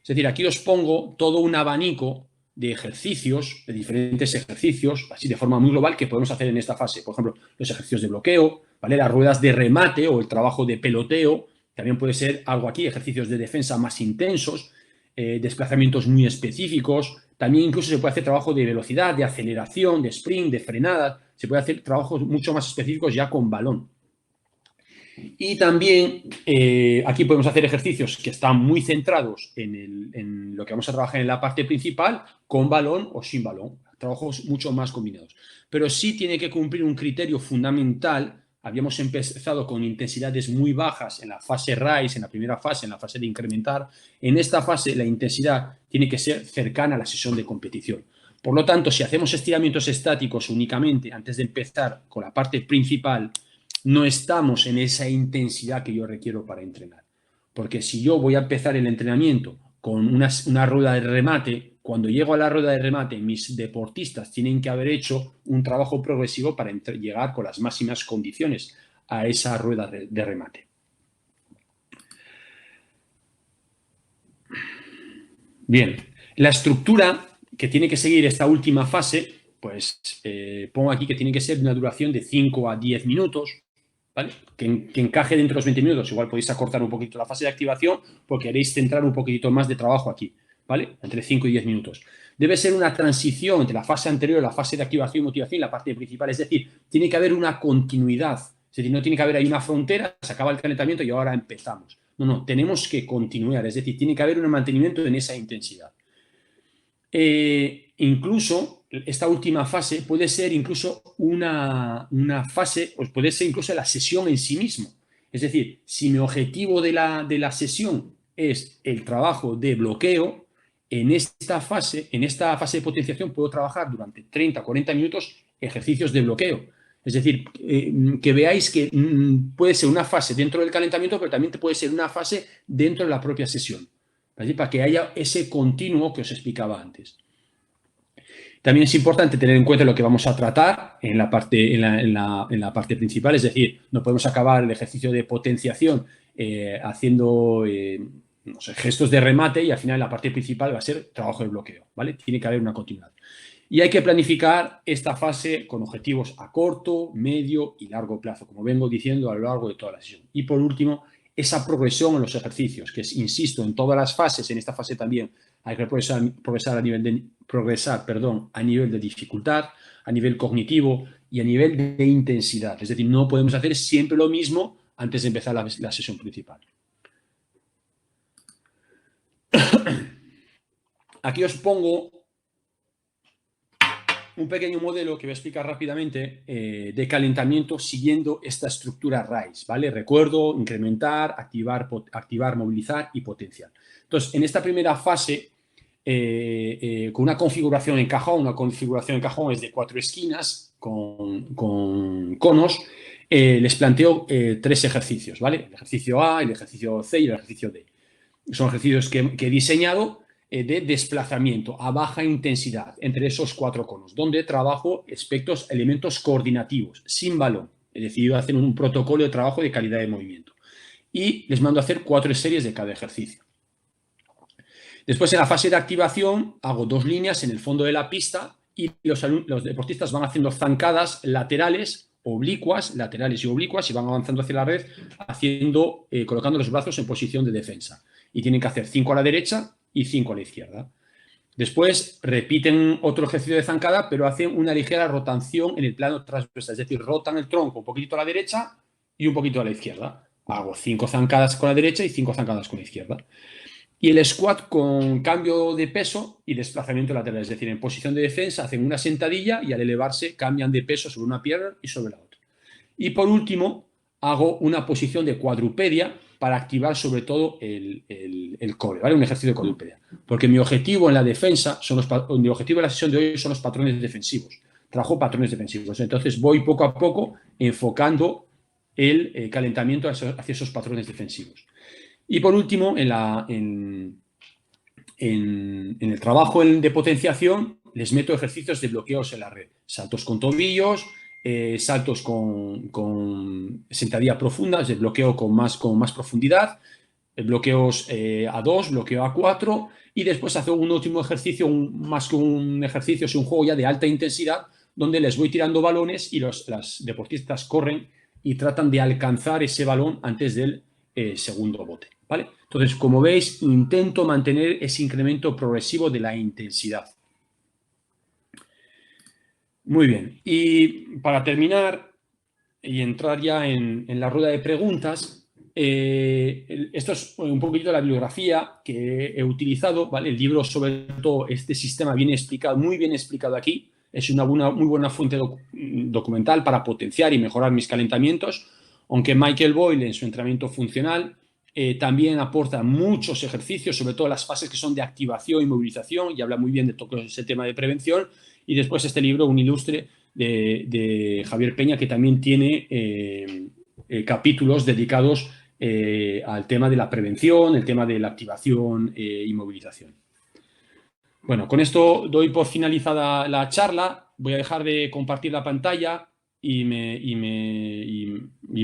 Es decir, aquí os pongo todo un abanico de ejercicios, de diferentes ejercicios, así de forma muy global, que podemos hacer en esta fase. Por ejemplo, los ejercicios de bloqueo, ¿vale? Las ruedas de remate o el trabajo de peloteo. También puede ser algo aquí, ejercicios de defensa más intensos, desplazamientos muy específicos. También incluso se puede hacer trabajo de velocidad, de aceleración, de sprint, de frenada. Se puede hacer trabajos mucho más específicos ya con balón. Y también aquí podemos hacer ejercicios que están muy centrados en lo que vamos a trabajar en la parte principal, con balón o sin balón. Trabajos mucho más combinados. Pero sí tiene que cumplir un criterio fundamental. Habíamos empezado con intensidades muy bajas en la fase RISE, en la primera fase, en la fase de incrementar. En esta fase la intensidad tiene que ser cercana a la sesión de competición. Por lo tanto, si hacemos estiramientos estáticos únicamente antes de empezar con la parte principal, no estamos en esa intensidad que yo requiero para entrenar. Porque si yo voy a empezar el entrenamiento con una rueda de remate, cuando llego a la rueda de remate, mis deportistas tienen que haber hecho un trabajo progresivo para llegar con las máximas condiciones a esa rueda de remate. Bien, la estructura que tiene que seguir esta última fase, pues pongo aquí que tiene que ser de una duración de 5 a 10 minutos, ¿vale? Que encaje dentro de los 20 minutos. Igual podéis acortar un poquito la fase de activación porque queréis centrar un poquitito más de trabajo aquí, ¿vale? Entre 5 y 10 minutos. Debe ser una transición entre la fase anterior, la fase de activación y motivación y la parte principal. Es decir, tiene que haber una continuidad. Es decir, no tiene que haber ahí una frontera, se acaba el calentamiento y ahora empezamos. No, tenemos que continuar. Es decir, tiene que haber un mantenimiento en esa intensidad. Incluso esta última fase puede ser incluso una fase, o puede ser incluso la sesión en sí mismo. Es decir, si mi objetivo de la sesión es el trabajo de bloqueo, en esta fase de potenciación puedo trabajar durante 30 o 40 minutos ejercicios de bloqueo. Es decir, que veáis que puede ser una fase dentro del calentamiento, pero también puede ser una fase dentro de la propia sesión, ¿vale? Para que haya ese continuo que os explicaba antes. También es importante tener en cuenta lo que vamos a tratar en la parte principal, es decir, no podemos acabar el ejercicio de potenciación haciendo no sé, gestos de remate y al final la parte principal va a ser trabajo de bloqueo, ¿vale? Tiene que haber una continuidad. Y hay que planificar esta fase con objetivos a corto, medio y largo plazo, como vengo diciendo a lo largo de toda la sesión. Y por último, esa progresión en los ejercicios, que es, insisto, en todas las fases, en esta fase también hay que progresar a nivel de dificultad, a nivel cognitivo y a nivel de intensidad. Es decir, no podemos hacer siempre lo mismo antes de empezar la sesión principal. Aquí os pongo un pequeño modelo que voy a explicar rápidamente de calentamiento siguiendo esta estructura RISE, ¿vale? Recuerdo, incrementar, activar, movilizar y potenciar. Entonces, en esta primera fase, con una configuración en cajón es de 4 esquinas con conos, les planteo 3 ejercicios, ¿vale? El ejercicio A, el ejercicio C y el ejercicio D. Son ejercicios que he diseñado de desplazamiento a baja intensidad entre esos 4 conos, donde trabajo elementos coordinativos, sin balón. He decidido hacer un protocolo de trabajo de calidad de movimiento. Y les mando a hacer 4 series de cada ejercicio. Después, en la fase de activación, hago 2 líneas en el fondo de la pista y los deportistas van haciendo zancadas laterales y oblicuas, y van avanzando hacia la red, colocando los brazos en posición de defensa. Y tienen que hacer 5 a la derecha y 5 a la izquierda. Después repiten otro ejercicio de zancada, pero hacen una ligera rotación en el plano transversal, es decir, rotan el tronco un poquito a la derecha y un poquito a la izquierda. Hago 5 zancadas con la derecha y 5 zancadas con la izquierda. Y el squat con cambio de peso y desplazamiento lateral, es decir, en posición de defensa hacen una sentadilla y al elevarse cambian de peso sobre una pierna y sobre la otra. Y por último, hago una posición de cuadrupedia para activar sobre todo el core, ¿vale? Un ejercicio de cuadrupedia. Porque mi objetivo en la defensa, mi objetivo en la sesión de hoy son los patrones defensivos. Trabajo patrones defensivos. Entonces voy poco a poco enfocando el calentamiento hacia esos patrones defensivos. Y por último, en el trabajo de potenciación, les meto ejercicios de bloqueos en la red. Saltos con tobillos, saltos con sentadilla profunda, es el bloqueo con más profundidad, bloqueos a 2, bloqueo a 4 y después hago un último ejercicio, más que un ejercicio, es un juego ya de alta intensidad donde les voy tirando balones y las deportistas corren y tratan de alcanzar ese balón antes del segundo bote, ¿vale? Entonces, como veis, intento mantener ese incremento progresivo de la intensidad. Muy bien, y para terminar y entrar ya en la rueda de preguntas, esto es un poquito la bibliografía que he utilizado, ¿vale? El libro, sobre todo, este sistema viene explicado, muy bien explicado aquí, es una muy buena fuente documental para potenciar y mejorar mis calentamientos, aunque Michael Boyle en su entrenamiento funcional también aporta muchos ejercicios, sobre todo las fases que son de activación y movilización, y habla muy bien de todo ese tema de prevención. Y después este libro, un ilustre de Javier Peña, que también tiene capítulos dedicados al tema de la prevención, el tema de la activación y movilización. Bueno, con esto doy por finalizada la charla. Voy a dejar de compartir la pantalla y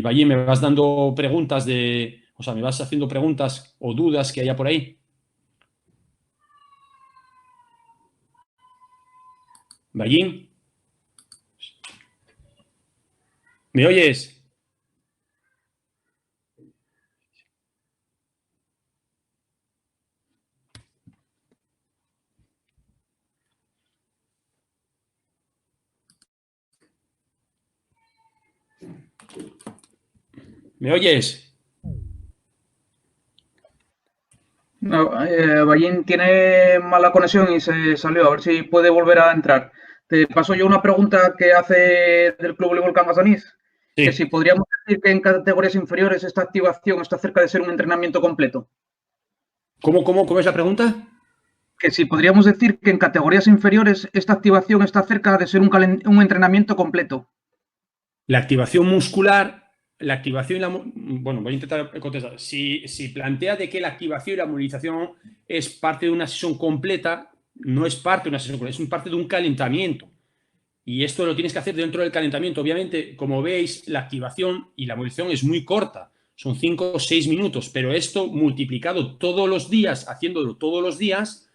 Bayín, me vas dando preguntas me vas haciendo preguntas o dudas que haya por ahí. Bayín, ¿me oyes? ¿Me oyes? No, Bayín tiene mala conexión y se salió. A ver si puede volver a entrar. Te paso yo una pregunta que hace del Club Voleibol Can Massanís. Sí. Que si podríamos decir que en categorías inferiores esta activación está cerca de ser un entrenamiento completo. ¿Cómo es la pregunta? Que si podríamos decir que en categorías inferiores esta activación está cerca de ser un entrenamiento completo. La activación muscular, la activación bueno, voy a intentar contestar. Si plantea de que la activación y la movilización es parte de una sesión completa, no es parte de una sesión completa, es parte de un calentamiento. Y esto lo tienes que hacer dentro del calentamiento. Obviamente, como veis, la activación y la movilización es muy corta. Son 5 o 6 minutos. Pero esto multiplicado todos los días, haciéndolo todos los días,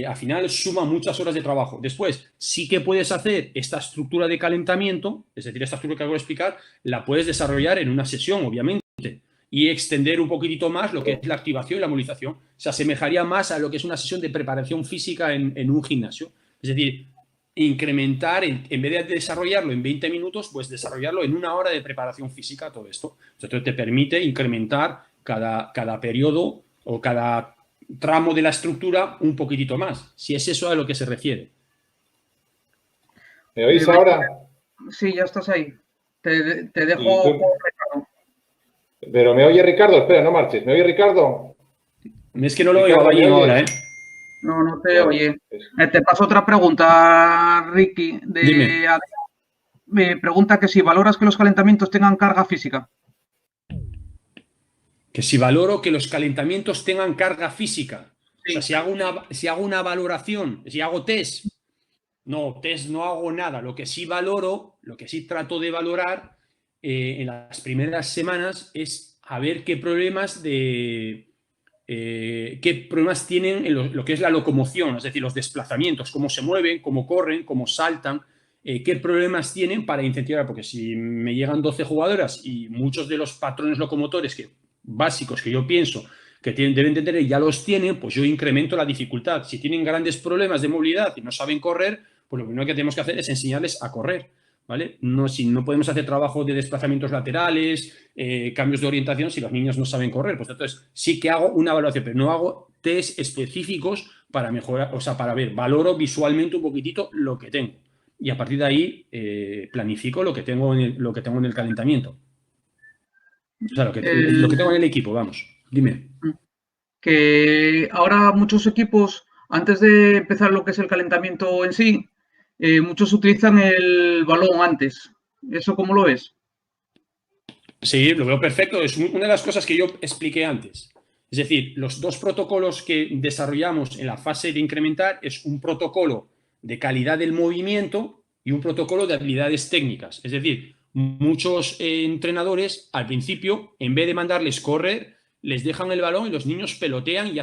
al final suma muchas horas de trabajo. Después, sí que puedes hacer esta estructura de calentamiento, es decir, esta estructura que acabo de explicar, la puedes desarrollar en una sesión, obviamente. y extender un poquitito más lo que es la activación y la movilización. Se asemejaría más a lo que es una sesión de preparación física en un gimnasio. Es decir, incrementar, en vez de desarrollarlo en 20 minutos, pues desarrollarlo en 1 hora de preparación física, todo esto. Entonces te permite incrementar cada periodo o cada tramo de la estructura un poquitito más, si es eso a lo que se refiere. ¿Me oís ahora? Sí, ya estás ahí. Te dejo con Ricardo. Pero ¿me oye Ricardo? Espera, no marches. ¿Me oye Ricardo? Es que no lo oigo ahí ahora, ¿eh? No te oye. Te paso otra pregunta, Ricky. Dime. Me pregunta que si valoras que los calentamientos tengan carga física. Que si valoro que los calentamientos tengan carga física. Sí. O sea, si hago una valoración, si hago test no hago nada. Lo que sí valoro, lo que sí trato de valorar en las primeras semanas es a ver qué problemas tienen en lo que es la locomoción, es decir, los desplazamientos, cómo se mueven, cómo corren, cómo saltan, qué problemas tienen para incentivar, porque si me llegan 12 jugadoras y muchos de los patrones locomotores básicos que yo pienso que deben de tener ya los tienen, pues yo incremento la dificultad. Si tienen grandes problemas de movilidad y no saben correr, pues lo primero que tenemos que hacer es enseñarles a correr, ¿vale? Si no podemos hacer trabajo de desplazamientos laterales, cambios de orientación, si los niños no saben correr. Pues entonces sí que hago una evaluación, pero no hago test específicos para mejorar, o sea, para ver, valoro visualmente un poquitito lo que tengo. Y a partir de ahí planifico lo que tengo en el calentamiento. O sea, lo que tengo en el equipo, vamos. Dime. Que ahora muchos equipos, antes de empezar lo que es el calentamiento en sí, muchos utilizan el balón antes. ¿Eso cómo lo ves? Sí, lo veo perfecto. Es una de las cosas que yo expliqué antes. Es decir, los 2 protocolos que desarrollamos en la fase de incrementar es un protocolo de calidad del movimiento y un protocolo de habilidades técnicas. Es decir, muchos entrenadores al principio, en vez de mandarles correr, les dejan el balón y los niños pelotean y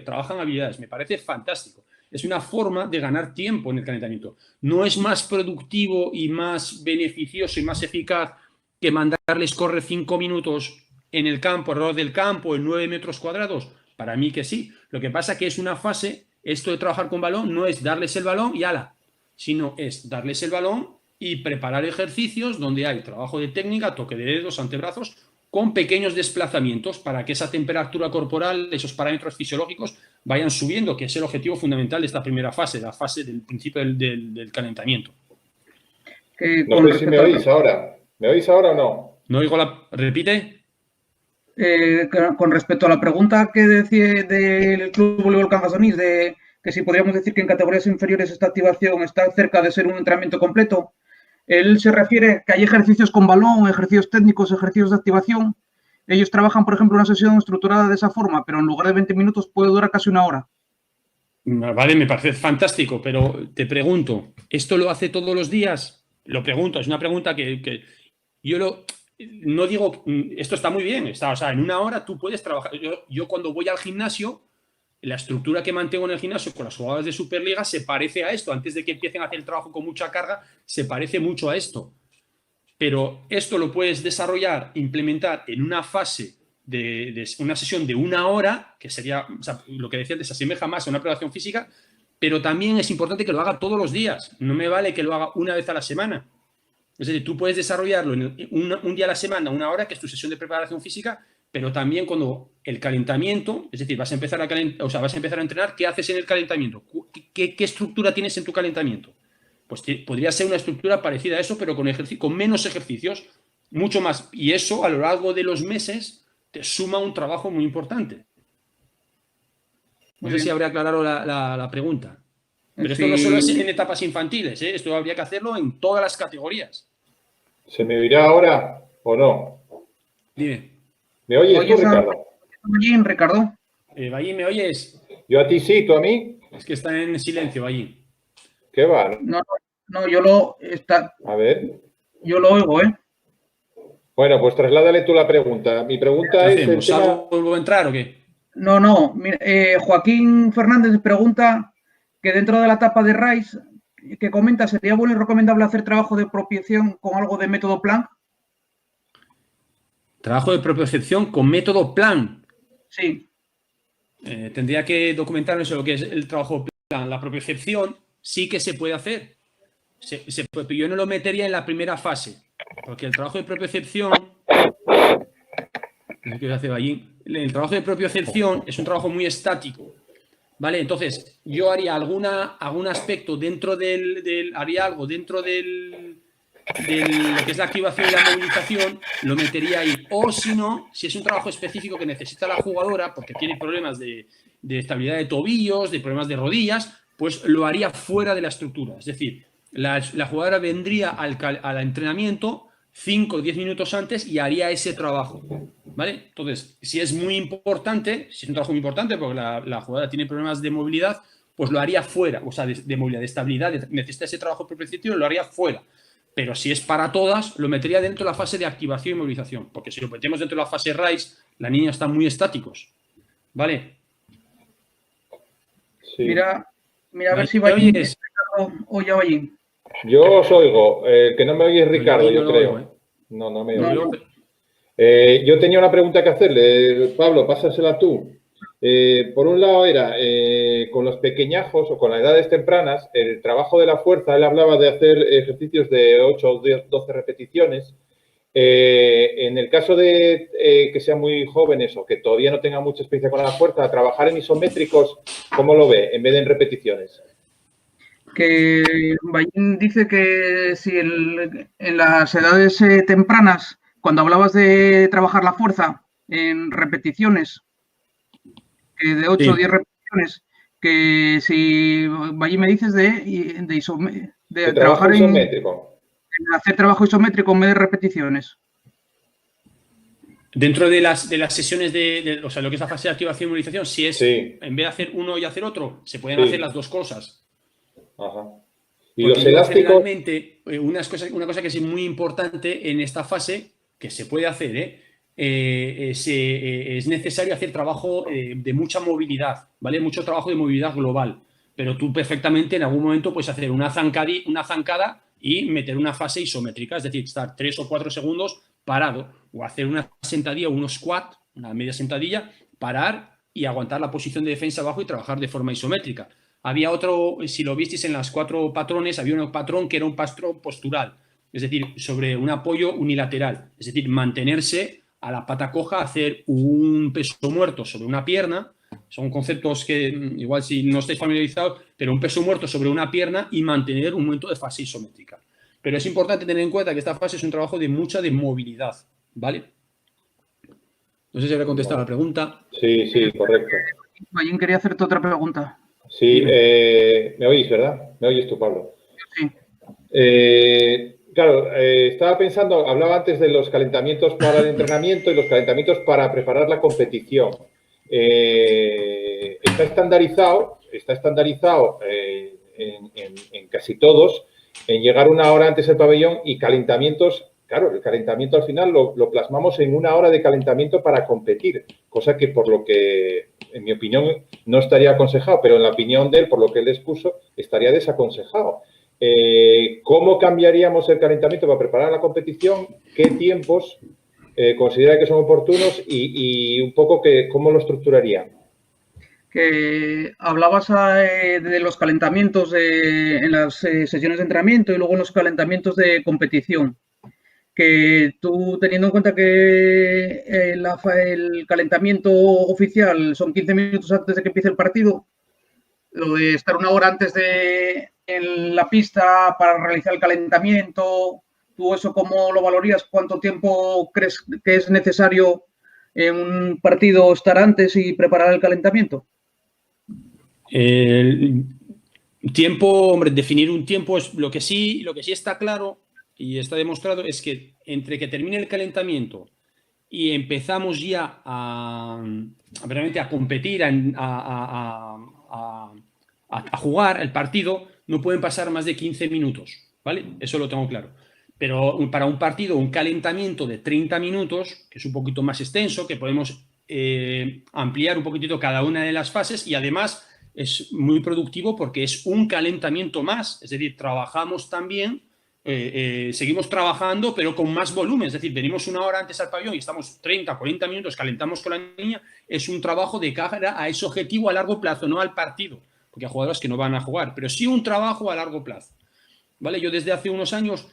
trabajan habilidades. Me parece fantástico. Es una forma de ganar tiempo en el calentamiento. No es más productivo y más beneficioso y más eficaz que mandarles correr 5 minutos en el campo, alrededor del campo, en 9 metros cuadrados. Para mí que sí. Lo que pasa que es una fase, esto de trabajar con balón no es darles el balón y ala, sino es darles el balón y preparar ejercicios donde hay trabajo de técnica, toque de dedos, antebrazos, con pequeños desplazamientos para que esa temperatura corporal, esos parámetros fisiológicos vayan subiendo, que es el objetivo fundamental de esta primera fase, la fase del principio del calentamiento. No sé si me oís ahora. ¿Me oís ahora o no? No oigo ¿Repite? Con respecto a la pregunta que decía del Club Voleibol Cangas Onís, de que si podríamos decir que en categorías inferiores esta activación está cerca de ser un entrenamiento completo, él se refiere que hay ejercicios con balón, ejercicios técnicos, ejercicios de activación. Ellos trabajan, por ejemplo, una sesión estructurada de esa forma, pero en lugar de 20 minutos puede durar casi 1 hora. Vale, me parece fantástico, pero te pregunto, ¿esto lo hace todos los días? Lo pregunto, es una pregunta que yo no digo, esto está muy bien, o sea, en 1 hora tú puedes trabajar. Yo cuando voy al gimnasio, la estructura que mantengo en el gimnasio con las jugadoras de Superliga se parece a esto. Antes de que empiecen a hacer el trabajo con mucha carga, se parece mucho a esto. Pero esto lo puedes desarrollar, implementar en una fase de una sesión de 1 hora, que sería, o sea, lo que decía antes, se asemeja más a una preparación física, pero también es importante que lo haga todos los días. No me vale que lo haga una vez a la semana. Es decir, tú puedes desarrollarlo un día a la semana, 1 hora, que es tu sesión de preparación física, pero también cuando el calentamiento, es decir, vas a empezar a entrenar, ¿qué haces en el calentamiento? ¿Qué estructura tienes en tu calentamiento? Pues podría ser una estructura parecida a eso, pero con menos ejercicios, mucho más. Y eso, a lo largo de los meses, te suma un trabajo muy importante. No sé si habría aclarado la pregunta. Pero esto no solo es en etapas infantiles, ¿eh? Esto habría que hacerlo en todas las categorías. ¿Se me oirá ahora o no? Dime. ¿Me oyes tú, Ricardo? Ballín, Ricardo. Ballín, ¿me oyes? Yo a ti sí, ¿tú a mí? Es que está en silencio, Ballín. ¿Qué va? No, yo lo... A ver. Yo lo oigo, ¿eh? Bueno, pues trasládale tú la pregunta. Mi pregunta es... ¿Vuelvo a entrar o qué? No. Mira, Joaquín Fernández pregunta que dentro de la etapa de RISE, que comenta, ¿sería bueno y recomendable hacer trabajo de propiciación con algo de método Planck? Trabajo de propiocepción con método plan. Sí. Tendría que documentarme sobre lo que es el trabajo plan. La propiocepción sí que se puede hacer. Yo no lo metería en la primera fase, porque el trabajo de propiocepción, el trabajo de propiocepción es un trabajo muy estático, ¿vale? Entonces, yo haría algún aspecto dentro haría algo dentro de lo que es la activación y la movilización, lo metería ahí. O si no, si es un trabajo específico que necesita la jugadora, porque tiene problemas de estabilidad de tobillos, de problemas de rodillas, pues lo haría fuera de la estructura. Es decir, la jugadora vendría al entrenamiento 5 o 10 minutos antes y haría ese trabajo, ¿vale? Entonces, si es muy importante, si es un trabajo muy importante porque la jugadora tiene problemas de movilidad, pues lo haría fuera, o sea, de movilidad, de estabilidad, necesita ese trabajo propioceptivo, lo haría fuera. Pero si es para todas, lo metería dentro de la fase de activación y movilización, porque si lo metemos dentro de la fase RISE, la niña está muy estáticos, ¿vale? Sí. Mira a ver si Ballín oye a Ballín. Yo os oigo. El que no me oye es Ricardo, yo creo. No me oigo. Yo tenía una pregunta que hacerle. Pablo, pásasela tú. Por un lado era, con los pequeñajos o con las edades tempranas, el trabajo de la fuerza, él hablaba de hacer ejercicios de 8 o 12 repeticiones. En el caso de que sean muy jóvenes o que todavía no tengan mucha experiencia con la fuerza, trabajar en isométricos, ¿cómo lo ve? En vez de en repeticiones. Que Ballín dice que si en las edades tempranas, cuando hablabas de trabajar la fuerza en repeticiones, que de 8 o 10 repeticiones, que si Ballín me dices de trabajar isométrico. En hacer trabajo isométrico en vez de repeticiones. Dentro de las sesiones o sea, lo que es la fase de activación y movilización, si es en vez de hacer uno y hacer otro, se pueden hacer las dos cosas. Ajá. Y los elásticos. Realmente, una cosa que es muy importante en esta fase, que se puede hacer, es necesario hacer trabajo de mucha movilidad, ¿vale? Mucho trabajo de movilidad global. Pero tú perfectamente en algún momento puedes hacer una zancada y meter una fase isométrica, es decir, estar 3 o 4 segundos parado, o hacer una sentadilla o un squat, una media sentadilla, parar y aguantar la posición de defensa abajo y trabajar de forma isométrica. Había otro, si lo visteis en las 4 patrones, había un patrón que era un patrón postural, es decir, sobre un apoyo unilateral, es decir, mantenerse a la pata coja, hacer un peso muerto sobre una pierna. Son conceptos que igual si no estáis familiarizados, pero un peso muerto sobre una pierna y mantener un momento de fase isométrica. Pero es importante tener en cuenta que esta fase es un trabajo de mucha movilidad, ¿vale? No sé si habré contestado la pregunta. Sí, correcto. Ballín quería hacerte otra pregunta. Sí, me oís, ¿verdad? Me oyes tú, Pablo. Sí. Claro, estaba pensando, hablaba antes de los calentamientos para el entrenamiento y los calentamientos para preparar la competición. Está estandarizado en casi todos, en llegar una hora antes al pabellón y calentamientos. Claro, el calentamiento al final lo plasmamos en una hora de calentamiento para competir, cosa que por lo que, en mi opinión, no estaría aconsejado, pero en la opinión de él, por lo que él expuso, estaría desaconsejado. ¿Cómo cambiaríamos el calentamiento para preparar la competición? ¿Qué tiempos considera que son oportunos y un poco cómo lo estructuraría? Que hablabas de los calentamientos en las sesiones de entrenamiento y luego en los calentamientos de competición. Que tú, teniendo en cuenta que el calentamiento oficial son 15 minutos antes de que empiece el partido, lo de estar una hora antes en la pista para realizar el calentamiento, ¿tú eso cómo lo valorías? ¿Cuánto tiempo crees que es necesario en un partido estar antes y preparar el calentamiento? El tiempo, hombre, definir un tiempo es lo que sí está claro y está demostrado es que entre que termine el calentamiento y empezamos ya a competir, a jugar el partido, no pueden pasar más de 15 minutos, ¿vale? Eso lo tengo claro. Pero para un partido, un calentamiento de 30 minutos, que es un poquito más extenso, que podemos ampliar un poquitito cada una de las fases y además es muy productivo porque es un calentamiento más, es decir, trabajamos también seguimos trabajando, pero con más volumen. Es decir, venimos una hora antes al pabellón y estamos 30, 40 minutos, calentamos con la niña. Es un trabajo de cara a ese objetivo a largo plazo, no al partido, porque hay jugadores que no van a jugar, pero sí un trabajo a largo plazo. ¿Vale? Yo desde hace unos años,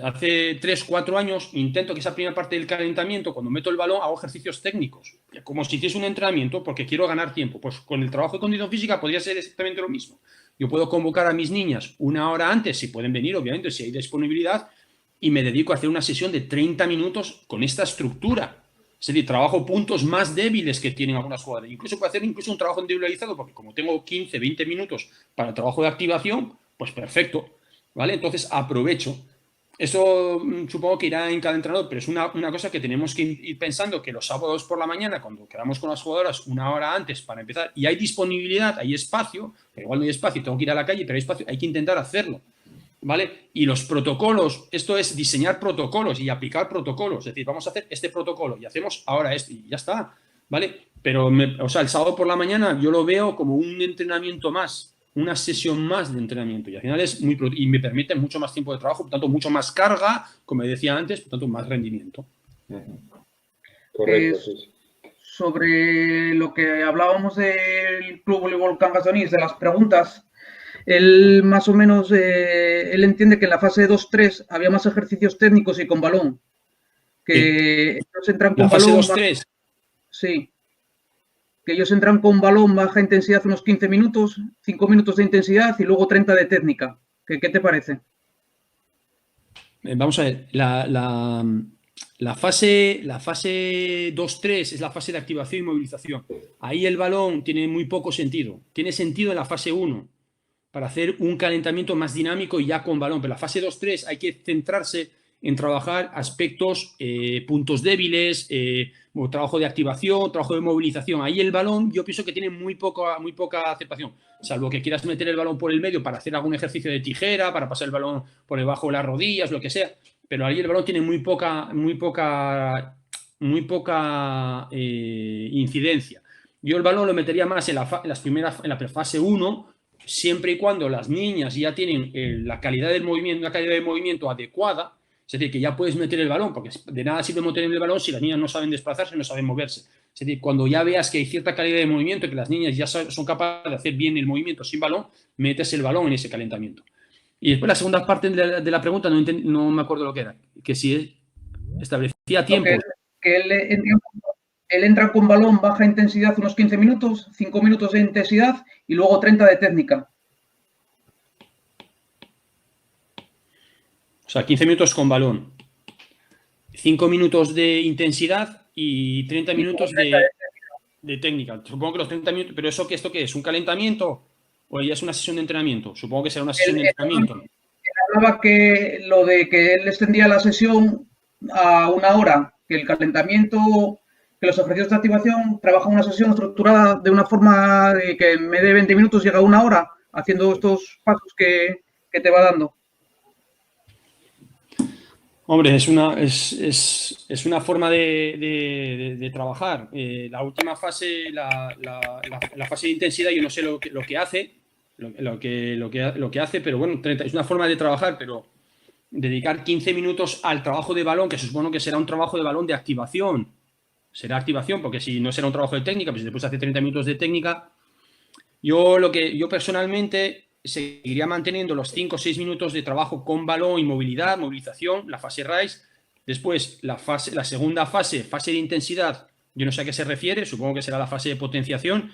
hace 3, 4 años, intento que esa primera parte del calentamiento, cuando meto el balón, hago ejercicios técnicos, como si hiciese un entrenamiento, porque quiero ganar tiempo. Pues con el trabajo de condición física podría ser exactamente lo mismo. Yo puedo convocar a mis niñas una hora antes, si pueden venir, obviamente, si hay disponibilidad, y me dedico a hacer una sesión de 30 minutos con esta estructura. Es decir, trabajo puntos más débiles que tienen algunas jugadoras. Incluso puedo hacer un trabajo individualizado, porque como tengo 15, 20 minutos para el trabajo de activación, pues perfecto, ¿vale? Entonces aprovecho. Eso supongo que irá en cada entrenador, pero es una cosa que tenemos que ir pensando, que los sábados por la mañana, cuando quedamos con las jugadoras una hora antes para empezar, y hay disponibilidad, hay espacio, pero igual no hay espacio, tengo que ir a la calle, pero hay espacio, hay que intentar hacerlo, ¿vale? Y los protocolos, esto es diseñar protocolos y aplicar protocolos, es decir, vamos a hacer este protocolo y hacemos ahora esto y ya está, ¿vale? Pero, o sea, el sábado por la mañana yo lo veo como un entrenamiento más, una sesión más de entrenamiento, y al final y me permite mucho más tiempo de trabajo, por tanto, mucho más carga, como decía antes, por tanto, más rendimiento. Correcto, sí. Sobre lo que hablábamos del Club Voleibol Cangas de Onís, de las preguntas, él más o menos, él entiende que en la fase 2-3 había más ejercicios técnicos y con balón, que ellos entran con balón. ¿La fase 2-3? Sí. Que ellos entran con balón, baja intensidad unos 15 minutos, 5 minutos de intensidad y luego 30 de técnica. ¿Qué te parece? Vamos a ver, la fase 2-3 es la fase de activación y movilización. Ahí el balón tiene muy poco sentido. Tiene sentido en la fase 1 para hacer un calentamiento más dinámico y ya con balón. Pero la fase 2-3 hay que centrarse en trabajar aspectos, puntos débiles, trabajo de activación, trabajo de movilización. Ahí el balón yo pienso que tiene muy poca aceptación, salvo que quieras meter el balón por el medio para hacer algún ejercicio de tijera, para pasar el balón por debajo de las rodillas, lo que sea. Pero ahí el balón tiene muy poca incidencia. Yo el balón lo metería más en la fase 1, siempre y cuando las niñas ya tienen la calidad de movimiento adecuada. Es decir, que ya puedes meter el balón, porque de nada sirve meter el balón si las niñas no saben desplazarse, no saben moverse. Es decir, cuando ya veas que hay cierta calidad de movimiento, que las niñas ya son capaces de hacer bien el movimiento sin balón, metes el balón en ese calentamiento. Y después la segunda parte de la pregunta no me acuerdo lo que era, que si establecía tiempo. Que él entra con balón, baja intensidad unos 15 minutos, 5 minutos de intensidad y luego 30 de técnica. O sea, 15 minutos con balón, 5 minutos de intensidad y 30 minutos de técnica. Supongo que los 30 minutos, pero ¿esto qué es? ¿Un calentamiento o ya es una sesión de entrenamiento? Supongo que será una sesión de entrenamiento. Él hablaba que lo de que él extendía la sesión a una hora, que el calentamiento, que los ejercicios de activación trabajan una sesión estructurada de una forma de que en vez de 20 minutos llega a una hora, haciendo estos pasos que te va dando. Hombre, es una forma de trabajar. La última fase, la fase de intensidad, yo no sé lo que hace, pero bueno, es una forma de trabajar, pero dedicar 15 minutos al trabajo de balón, que se supone que será un trabajo de balón de activación. Será activación, porque si no será un trabajo de técnica, pues si después hace 30 minutos de técnica. Yo personalmente seguiría manteniendo los 5 o 6 minutos de trabajo con balón y movilidad, movilización, la fase RISE. Después, la segunda fase de intensidad, yo no sé a qué se refiere, supongo que será la fase de potenciación,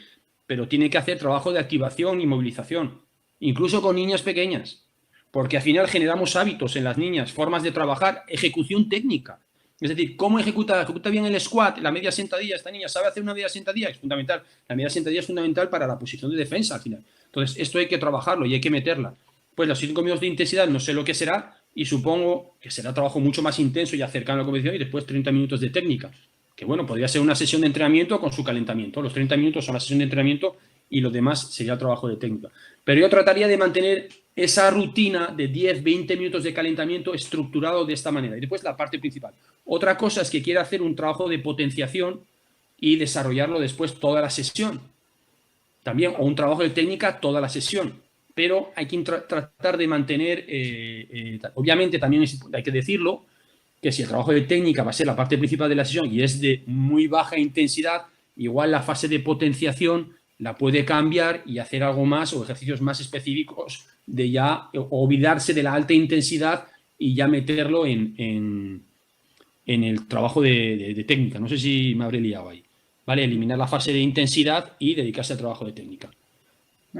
pero tiene que hacer trabajo de activación y movilización, incluso con niñas pequeñas, porque al final generamos hábitos en las niñas, formas de trabajar, ejecución técnica. Es decir, ¿cómo ejecuta bien el squat, la media sentadilla? Esta niña sabe hacer una media sentadilla, es fundamental. La media sentadilla es fundamental para la posición de defensa al final. Entonces, esto hay que trabajarlo y hay que meterla. Pues los 5 minutos de intensidad no sé lo que será y supongo que será trabajo mucho más intenso y cercano a la competición y después 30 minutos de técnica. Que bueno, podría ser una sesión de entrenamiento con su calentamiento. Los 30 minutos son la sesión de entrenamiento y lo demás sería el trabajo de técnica. Pero yo trataría de mantener esa rutina de 10-20 minutos de calentamiento estructurado de esta manera. Y después la parte principal. Otra cosa es que quiera hacer un trabajo de potenciación y desarrollarlo después toda la sesión. También, o un trabajo de técnica toda la sesión. pero hay que tratar de mantener, obviamente también hay que decirlo, que si el trabajo de técnica va a ser la parte principal de la sesión y es de muy baja intensidad, igual la fase de potenciación la puede cambiar y hacer algo más o ejercicios más específicos de ya olvidarse de la alta intensidad y ya meterlo en el trabajo de técnica. No sé si me habré liado ahí. ¿Vale? Eliminar la fase de intensidad y dedicarse al trabajo de técnica.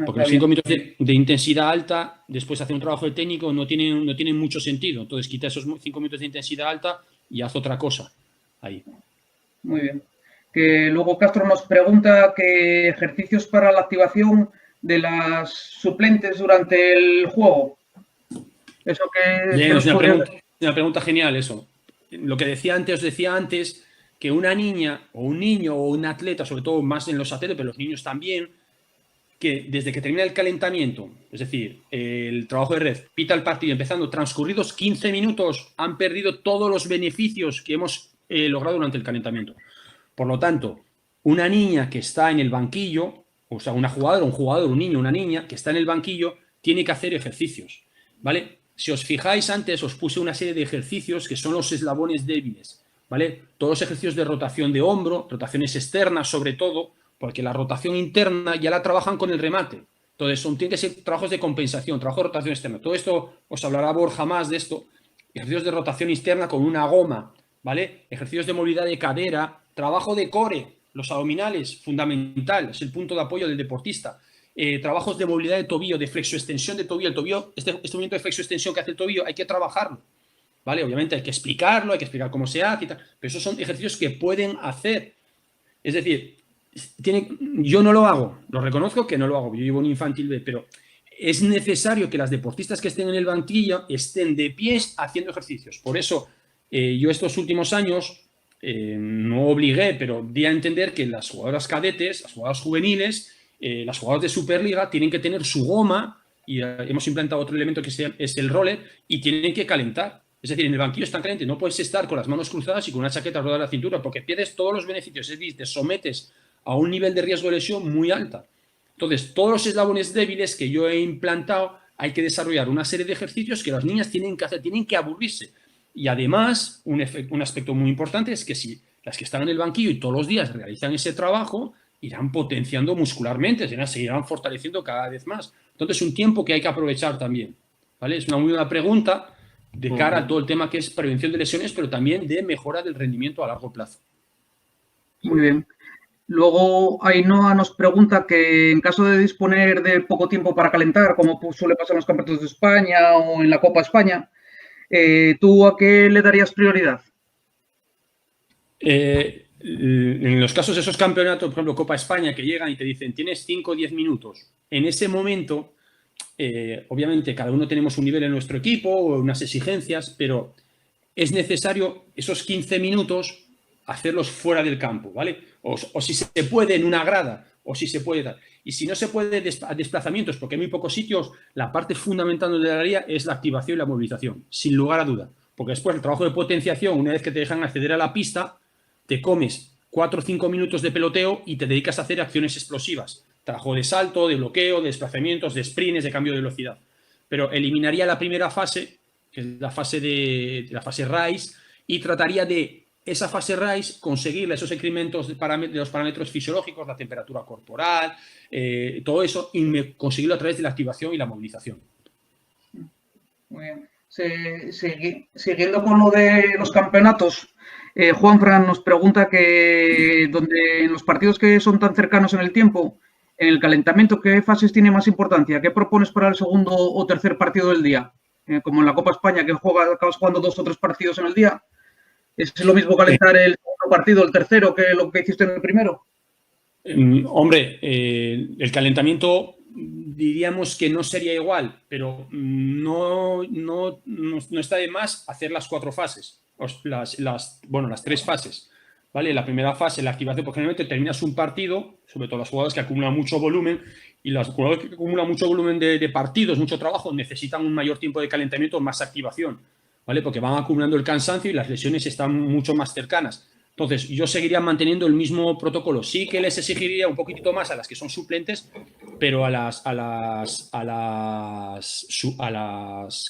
Porque los 5 minutos de intensidad alta, después hacer un trabajo de técnico, no tienen mucho sentido. Entonces, quita esos 5 minutos de intensidad alta y haz otra cosa ahí. Muy bien. Que luego Castro nos pregunta qué ejercicios para la activación de las suplentes durante el juego. Eso que... Bien, es una pregunta genial eso. Lo que os decía antes, que una niña o un niño o un atleta, sobre todo más en los atletas, pero los niños también, que desde que termina el calentamiento, es decir, el trabajo de red, pita el partido empezando, transcurridos 15 minutos, han perdido todos los beneficios que hemos logrado durante el calentamiento. Por lo tanto, una niña que está en el banquillo, o sea, una jugadora, un jugador, un niño, una niña que está en el banquillo, tiene que hacer ejercicios, ¿vale? Si os fijáis antes, os puse una serie de ejercicios que son los eslabones débiles, ¿vale? Todos los ejercicios de rotación de hombro, rotaciones externas sobre todo, porque la rotación interna ya la trabajan con el remate. Entonces, tienen que ser trabajos de compensación, trabajo de rotación externa. Todo esto, os hablará Borja más de esto. Ejercicios de rotación externa con una goma, ¿vale? Ejercicios de movilidad de cadera, trabajo de core, los abdominales, fundamental, es el punto de apoyo del deportista. Trabajos de movilidad de tobillo, de flexoextensión de tobillo. El tobillo, este movimiento de flexoextensión que hace el tobillo, hay que trabajarlo, ¿vale? Obviamente hay que explicarlo, hay que explicar cómo se hace y tal, pero esos son ejercicios que pueden hacer. Es decir, yo no lo hago, lo reconozco que no lo hago, yo llevo un infantil B, pero es necesario que las deportistas que estén en el banquillo estén de pies haciendo ejercicios. Por eso, yo estos últimos años no obligué, pero di a entender que las jugadoras cadetes, las jugadoras juveniles, las jugadoras de Superliga tienen que tener su goma y hemos implantado otro elemento que es el roller y tienen que calentar. Es decir, en el banquillo están calientes, no puedes estar con las manos cruzadas y con una chaqueta rodada a la cintura porque pierdes todos los beneficios, es decir, te sometes a un nivel de riesgo de lesión muy alta. Entonces, todos los eslabones débiles que yo he implantado, hay que desarrollar una serie de ejercicios que las niñas tienen que hacer, tienen que aburrirse. Y además, un aspecto muy importante es que si las que están en el banquillo y todos los días realizan ese trabajo, irán potenciando muscularmente, se irán fortaleciendo cada vez más. Entonces, es un tiempo que hay que aprovechar también, ¿vale? Es una muy buena pregunta de cara a todo el tema que es prevención de lesiones, pero también de mejora del rendimiento a largo plazo. Muy bien. Luego, Ainhoa nos pregunta que en caso de disponer de poco tiempo para calentar, como suele pasar en los campeonatos de España o en la Copa España, ¿tú a qué le darías prioridad? En los casos de esos campeonatos, por ejemplo, Copa España, que llegan y te dicen, tienes 5 o 10 minutos. En ese momento, obviamente, cada uno tenemos un nivel en nuestro equipo o unas exigencias, pero es necesario esos 15 minutos hacerlos fuera del campo, ¿vale? O si se puede en una grada, o si se puede tal. Y si no se puede desplazamientos, porque hay muy pocos sitios, la parte fundamental de la área es la activación y la movilización, sin lugar a duda. Porque después el trabajo de potenciación, una vez que te dejan acceder a la pista, te comes 4 o 5 minutos de peloteo y te dedicas a hacer acciones explosivas. Trabajo de salto, de bloqueo, de desplazamientos, de sprints, de cambio de velocidad. Pero eliminaría la primera fase, que es la fase RISE, y trataría de esa fase RISE, conseguirle esos incrementos de los parámetros fisiológicos, la temperatura corporal, todo eso, y conseguirlo a través de la activación y la movilización. Muy bien. Siguiendo con lo de los campeonatos, Juanfran nos pregunta que donde en los partidos que son tan cercanos en el tiempo, en el calentamiento, ¿qué fases tiene más importancia? ¿Qué propones para el segundo o tercer partido del día? Como en la Copa España, que acabas jugando 2 o 3 partidos en el día. ¿Es lo mismo calentar el segundo partido, el tercero, que lo que hiciste en el primero? Hombre, el calentamiento diríamos que no sería igual, pero no está de más hacer las 4 fases, las 3 fases, ¿vale? La primera fase, la activación, porque generalmente terminas un partido, sobre todo las jugadoras que acumulan mucho volumen, y las jugadoras que acumulan mucho volumen de partidos, mucho trabajo, necesitan un mayor tiempo de calentamiento, más activación, ¿vale? Porque van acumulando el cansancio y las lesiones están mucho más cercanas. Entonces, yo seguiría manteniendo el mismo protocolo. Sí que les exigiría un poquitito más a las que son suplentes, pero a las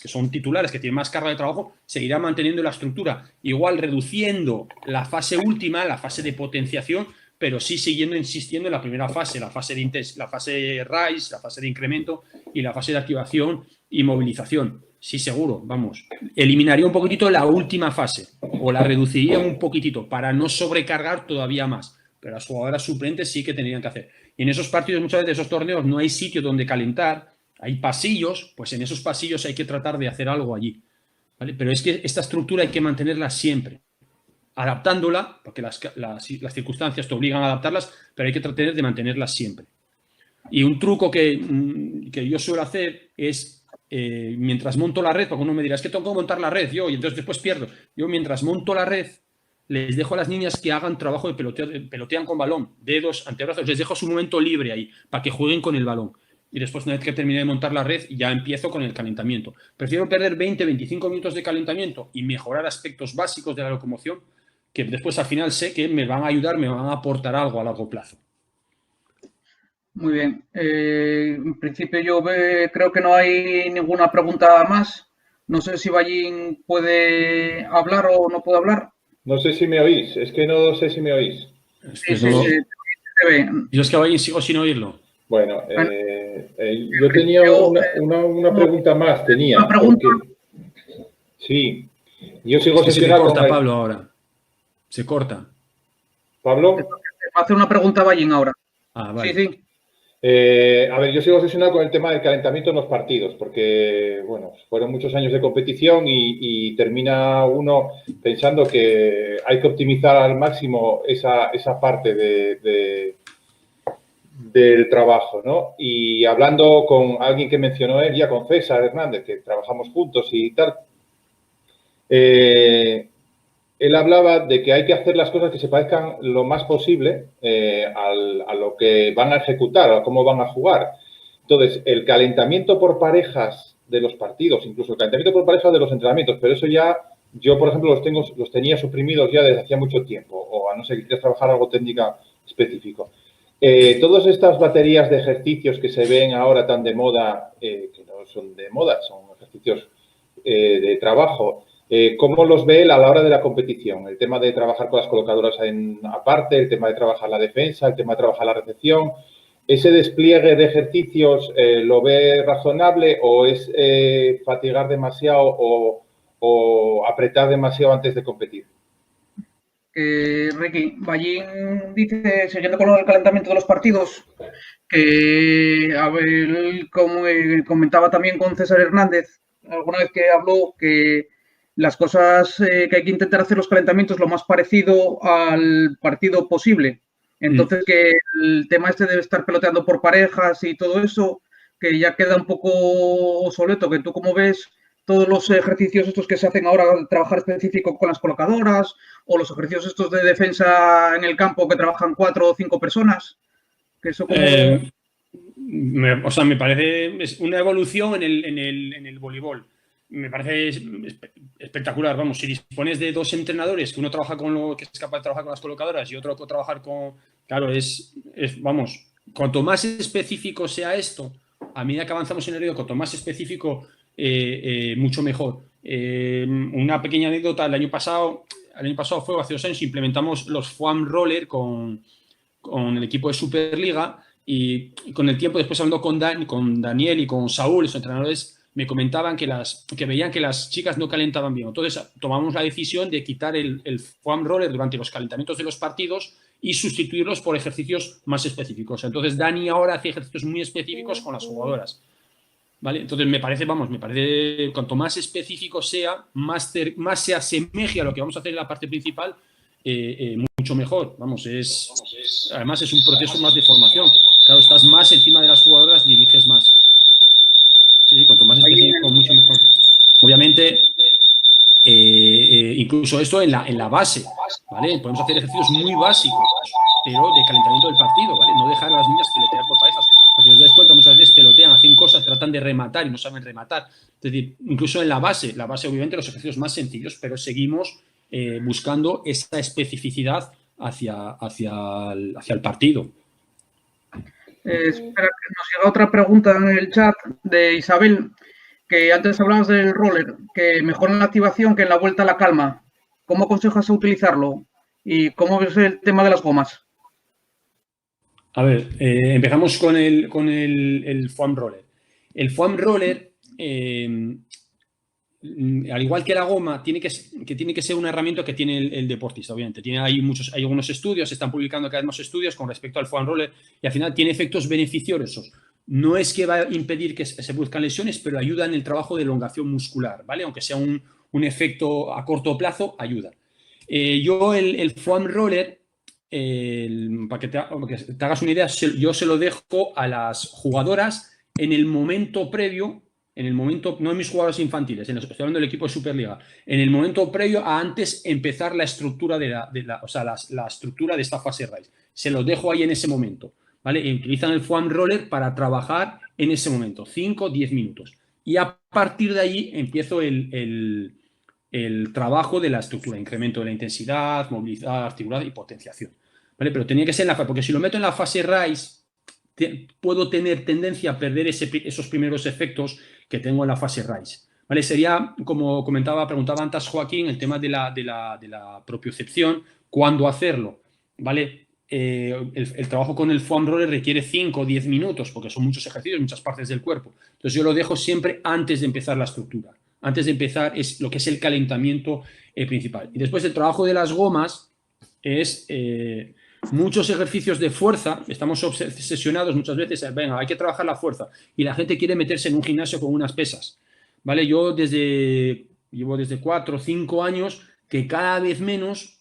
que son titulares, que tienen más carga de trabajo, seguirá manteniendo la estructura. Igual reduciendo la fase última, la fase de potenciación, pero sí siguiendo insistiendo en la primera fase, la fase RISE, la fase de incremento y la fase de activación y movilización. Sí, seguro, vamos. Eliminaría un poquitito la última fase o la reduciría un poquitito para no sobrecargar todavía más. Pero las jugadoras suplentes sí que tendrían que hacer. Y en esos partidos, muchas veces, esos torneos, no hay sitio donde calentar, hay pasillos, pues en esos pasillos hay que tratar de hacer algo allí, ¿vale? Pero es que esta estructura hay que mantenerla siempre, adaptándola, porque las circunstancias te obligan a adaptarlas, pero hay que tratar de mantenerlas siempre. Y un truco que yo suelo hacer es, mientras monto la red, porque uno me dirá, es que tengo que montar la red yo, y entonces después pierdo. Yo, mientras monto la red, les dejo a las niñas que hagan trabajo de peloteo, pelotean con balón, dedos, antebrazos, les dejo su momento libre ahí, para que jueguen con el balón. Y después, una vez que termine de montar la red, ya empiezo con el calentamiento. Prefiero perder 20-25 minutos de calentamiento y mejorar aspectos básicos de la locomoción, que después al final sé que me van a ayudar, me van a aportar algo a largo plazo. Muy bien. En principio yo creo que no hay ninguna pregunta más. No sé si Ballín puede hablar o no puede hablar. No sé si me oís, es que no sé si me oís. Sí, se ve. Yo es que a Ballín sigo sin oírlo. Bueno, yo tenía una pregunta más. ¿Una pregunta? Sí, yo sigo obsesionado con... Se corta, Pablo, ahora. Se corta. ¿Pablo? Va a hacer una pregunta a Ballín ahora. Ah, vale. Sí. A ver, yo sigo obsesionado con el tema del calentamiento en los partidos, porque, bueno, fueron muchos años de competición y termina uno pensando que hay que optimizar al máximo esa parte del trabajo, ¿no? Y hablando con alguien que mencionó él, ya con César Hernández, que trabajamos juntos y tal, él hablaba de que hay que hacer las cosas que se parezcan lo más posible a lo que van a ejecutar, a cómo van a jugar. Entonces, el calentamiento por parejas de los partidos, incluso el calentamiento por parejas de los entrenamientos, pero eso ya, yo, por ejemplo, los tenía suprimidos ya desde hacía mucho tiempo, o a no ser que quieras trabajar algo técnico específico. Todas estas baterías de ejercicios que se ven ahora tan de moda, que no son de moda, son ejercicios de trabajo, ¿cómo los ve él a la hora de la competición? El tema de trabajar con las colocadoras aparte, el tema de trabajar la defensa, el tema de trabajar la recepción. ¿Ese despliegue de ejercicios lo ve razonable o es fatigar demasiado o apretar demasiado antes de competir? Ricky, Ballín dice, siguiendo con el calentamiento de los partidos, que, a ver, como comentaba también con César Hernández, alguna vez que habló, que las cosas que hay que intentar hacer los calentamientos lo más parecido al partido posible. Entonces, que el tema este de estar peloteando por parejas y todo eso, que ya queda un poco obsoleto, que tú como ves todos los ejercicios estos que se hacen ahora, trabajar específico con las colocadoras, o los ejercicios estos de defensa en el campo que trabajan 4 o 5 personas, que eso como... me parece una evolución en el voleibol. Me parece espectacular, vamos, si dispones de 2 entrenadores, que uno trabaja que es capaz de trabajar con las colocadoras y otro trabajar con... Claro, vamos, cuanto más específico sea esto, a medida que avanzamos en el río, cuanto más específico, mucho mejor. Una pequeña anécdota, el año pasado fue, hace 2 años, implementamos los foam roller con el equipo de Superliga y con el tiempo, después hablando con Daniel y con Saúl, los entrenadores, me comentaban que veían que las chicas no calentaban bien. Entonces tomamos la decisión de quitar el foam roller durante los calentamientos de los partidos y sustituirlos por ejercicios más específicos. Entonces Dani ahora hace ejercicios muy específicos con las jugadoras, ¿vale? Entonces me parece cuanto más específico sea, más se asemeje a lo que vamos a hacer en la parte principal, mucho mejor. Vamos, además es un proceso más de formación. Claro, estás más encima de las jugadoras, diriges más. Sí, cuanto más específico, mucho mejor. Obviamente, incluso esto en la base, ¿vale? Podemos hacer ejercicios muy básicos, pero de calentamiento del partido, ¿vale? No dejar a las niñas pelotear por parejas. Porque si os dais cuenta, muchas veces pelotean, hacen cosas, tratan de rematar y no saben rematar. Es decir, incluso en la base obviamente los ejercicios más sencillos, pero seguimos buscando esa especificidad hacia el partido. Espera, que nos llega otra pregunta en el chat de Isabel, que antes hablabas del roller, que mejora en la activación que en la vuelta a la calma. ¿Cómo aconsejas utilizarlo? ¿Y cómo ves el tema de las gomas? A ver, empezamos con el foam roller. El foam roller, al igual que la goma, tiene que ser una herramienta que tiene el deportista, obviamente. Hay algunos estudios, se están publicando cada vez más estudios con respecto al foam roller y al final tiene efectos beneficiosos. No es que va a impedir que se produzcan lesiones, pero ayuda en el trabajo de elongación muscular, ¿vale? Aunque sea un efecto a corto plazo, ayuda. Yo el foam roller, para que te hagas una idea, yo se lo dejo a las jugadoras en el momento previo. No en mis jugadores infantiles, estoy hablando del equipo de Superliga, en el momento previo a antes empezar la estructura la estructura de esta fase RISE. Se los dejo ahí en ese momento, ¿vale? Y utilizan el foam roller para trabajar en ese momento, 5 o 10 minutos. Y a partir de ahí empiezo el trabajo de la estructura, incremento de la intensidad, movilidad articular y potenciación, ¿vale? Pero tenía que ser porque si lo meto en la fase RISE, puedo tener tendencia a perder esos primeros efectos que tengo en la fase RISE, ¿vale? Sería, como preguntaba antes Joaquín, el tema de la propiocepción, ¿cuándo hacerlo? ¿Vale? El trabajo con el foam roller requiere 5 o 10 minutos, porque son muchos ejercicios, muchas partes del cuerpo. Entonces yo lo dejo siempre antes de empezar la estructura. Antes de empezar es lo que es el calentamiento principal. Y después el trabajo de las gomas es... muchos ejercicios de fuerza, estamos obsesionados muchas veces, venga, hay que trabajar la fuerza, y la gente quiere meterse en un gimnasio con unas pesas, ¿vale? Yo llevo desde 4 o 5 años que cada vez menos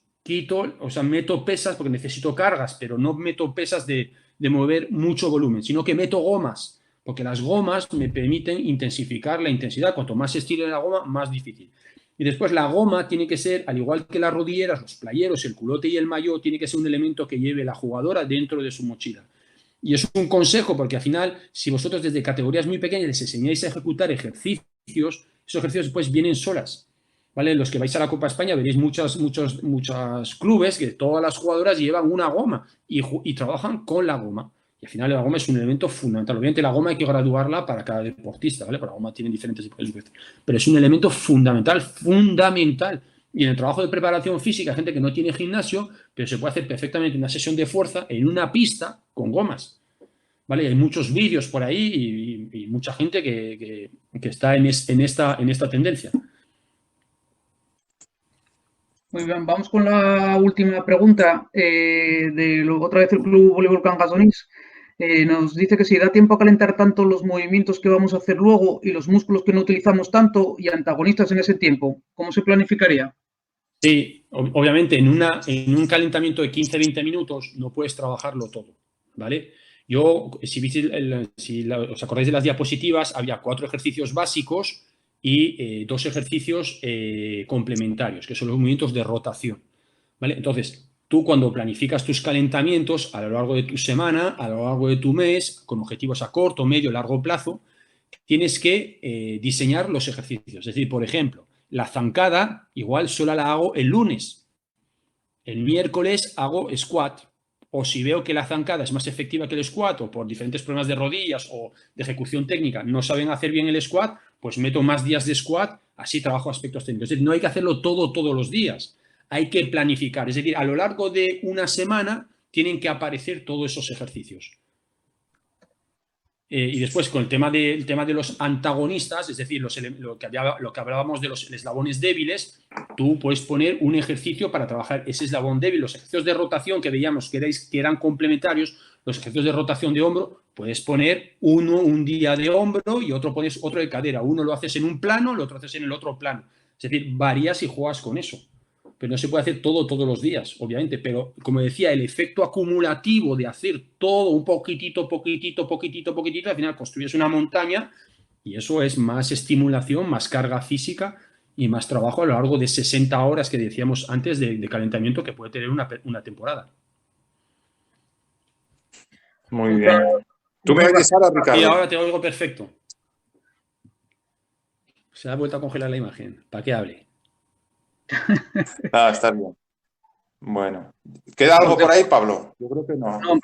meto pesas porque necesito cargas, pero no meto pesas de mover mucho volumen, sino que meto gomas, porque las gomas me permiten intensificar la intensidad. Cuanto más se estire la goma, más difícil. Y después la goma tiene que ser, al igual que las rodilleras, los playeros, el culote y el maillot, tiene que ser un elemento que lleve la jugadora dentro de su mochila. Y es un consejo porque al final, si vosotros desde categorías muy pequeñas les enseñáis a ejecutar ejercicios, esos ejercicios después vienen solas, ¿vale? Los que vais a la Copa España veréis muchos clubes que todas las jugadoras llevan una goma y trabajan con la goma. Y al final la goma es un elemento fundamental. Obviamente la goma hay que graduarla para cada deportista, ¿vale? Porque la goma tiene diferentes tipos de sujeción. Pero es un elemento fundamental. Y en el trabajo de preparación física, gente que no tiene gimnasio, pero se puede hacer perfectamente una sesión de fuerza en una pista con gomas, ¿vale? Hay muchos vídeos por ahí y mucha gente que está en esta tendencia. Muy bien, vamos con la última pregunta otra vez el Club Voleibol Cangas Onís. Nos dice que si da tiempo a calentar tanto los movimientos que vamos a hacer luego y los músculos que no utilizamos tanto y antagonistas en ese tiempo, ¿cómo se planificaría? Sí, obviamente en un calentamiento de 15-20 minutos no puedes trabajarlo todo, ¿vale? Yo, si os acordáis de las diapositivas, había 4 ejercicios básicos y 2 ejercicios complementarios, que son los movimientos de rotación, ¿vale? Entonces, tú cuando planificas tus calentamientos a lo largo de tu semana, a lo largo de tu mes, con objetivos a corto, medio, largo plazo, tienes que diseñar los ejercicios. Es decir, por ejemplo, la zancada igual solo la hago el lunes. El miércoles hago squat. O si veo que la zancada es más efectiva que el squat o por diferentes problemas de rodillas o de ejecución técnica no saben hacer bien el squat, pues meto más días de squat, así trabajo aspectos técnicos. Es decir, no hay que hacerlo todo todos los días. Hay que planificar. Es decir, a lo largo de una semana tienen que aparecer todos esos ejercicios. Y después con el tema de los antagonistas, es decir, lo que hablábamos de los eslabones débiles, tú puedes poner un ejercicio para trabajar ese eslabón débil. Los ejercicios de rotación que veíamos que eran complementarios, los ejercicios de rotación de hombro, puedes poner un día de hombro y pones otro de cadera. Uno lo haces en un plano, el otro haces en el otro plano. Es decir, varías y juegas con eso. Pero no se puede hacer todo todos los días, obviamente. Pero, como decía, el efecto acumulativo de hacer todo un poquitito, al final construyes una montaña y eso es más estimulación, más carga física y más trabajo a lo largo de 60 horas que decíamos antes de calentamiento que puede tener una temporada. Muy bien. ¿Tú me oyes ahora, Ricardo? Y ahora te oigo perfecto. Se ha vuelto a congelar la imagen. ¿Para qué hable? Ah, está bien. Bueno. ¿Queda algo por ahí, Pablo? Yo creo que no. No,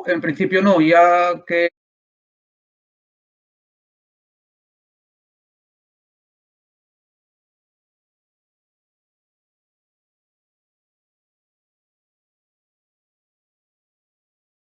en principio no. Ya que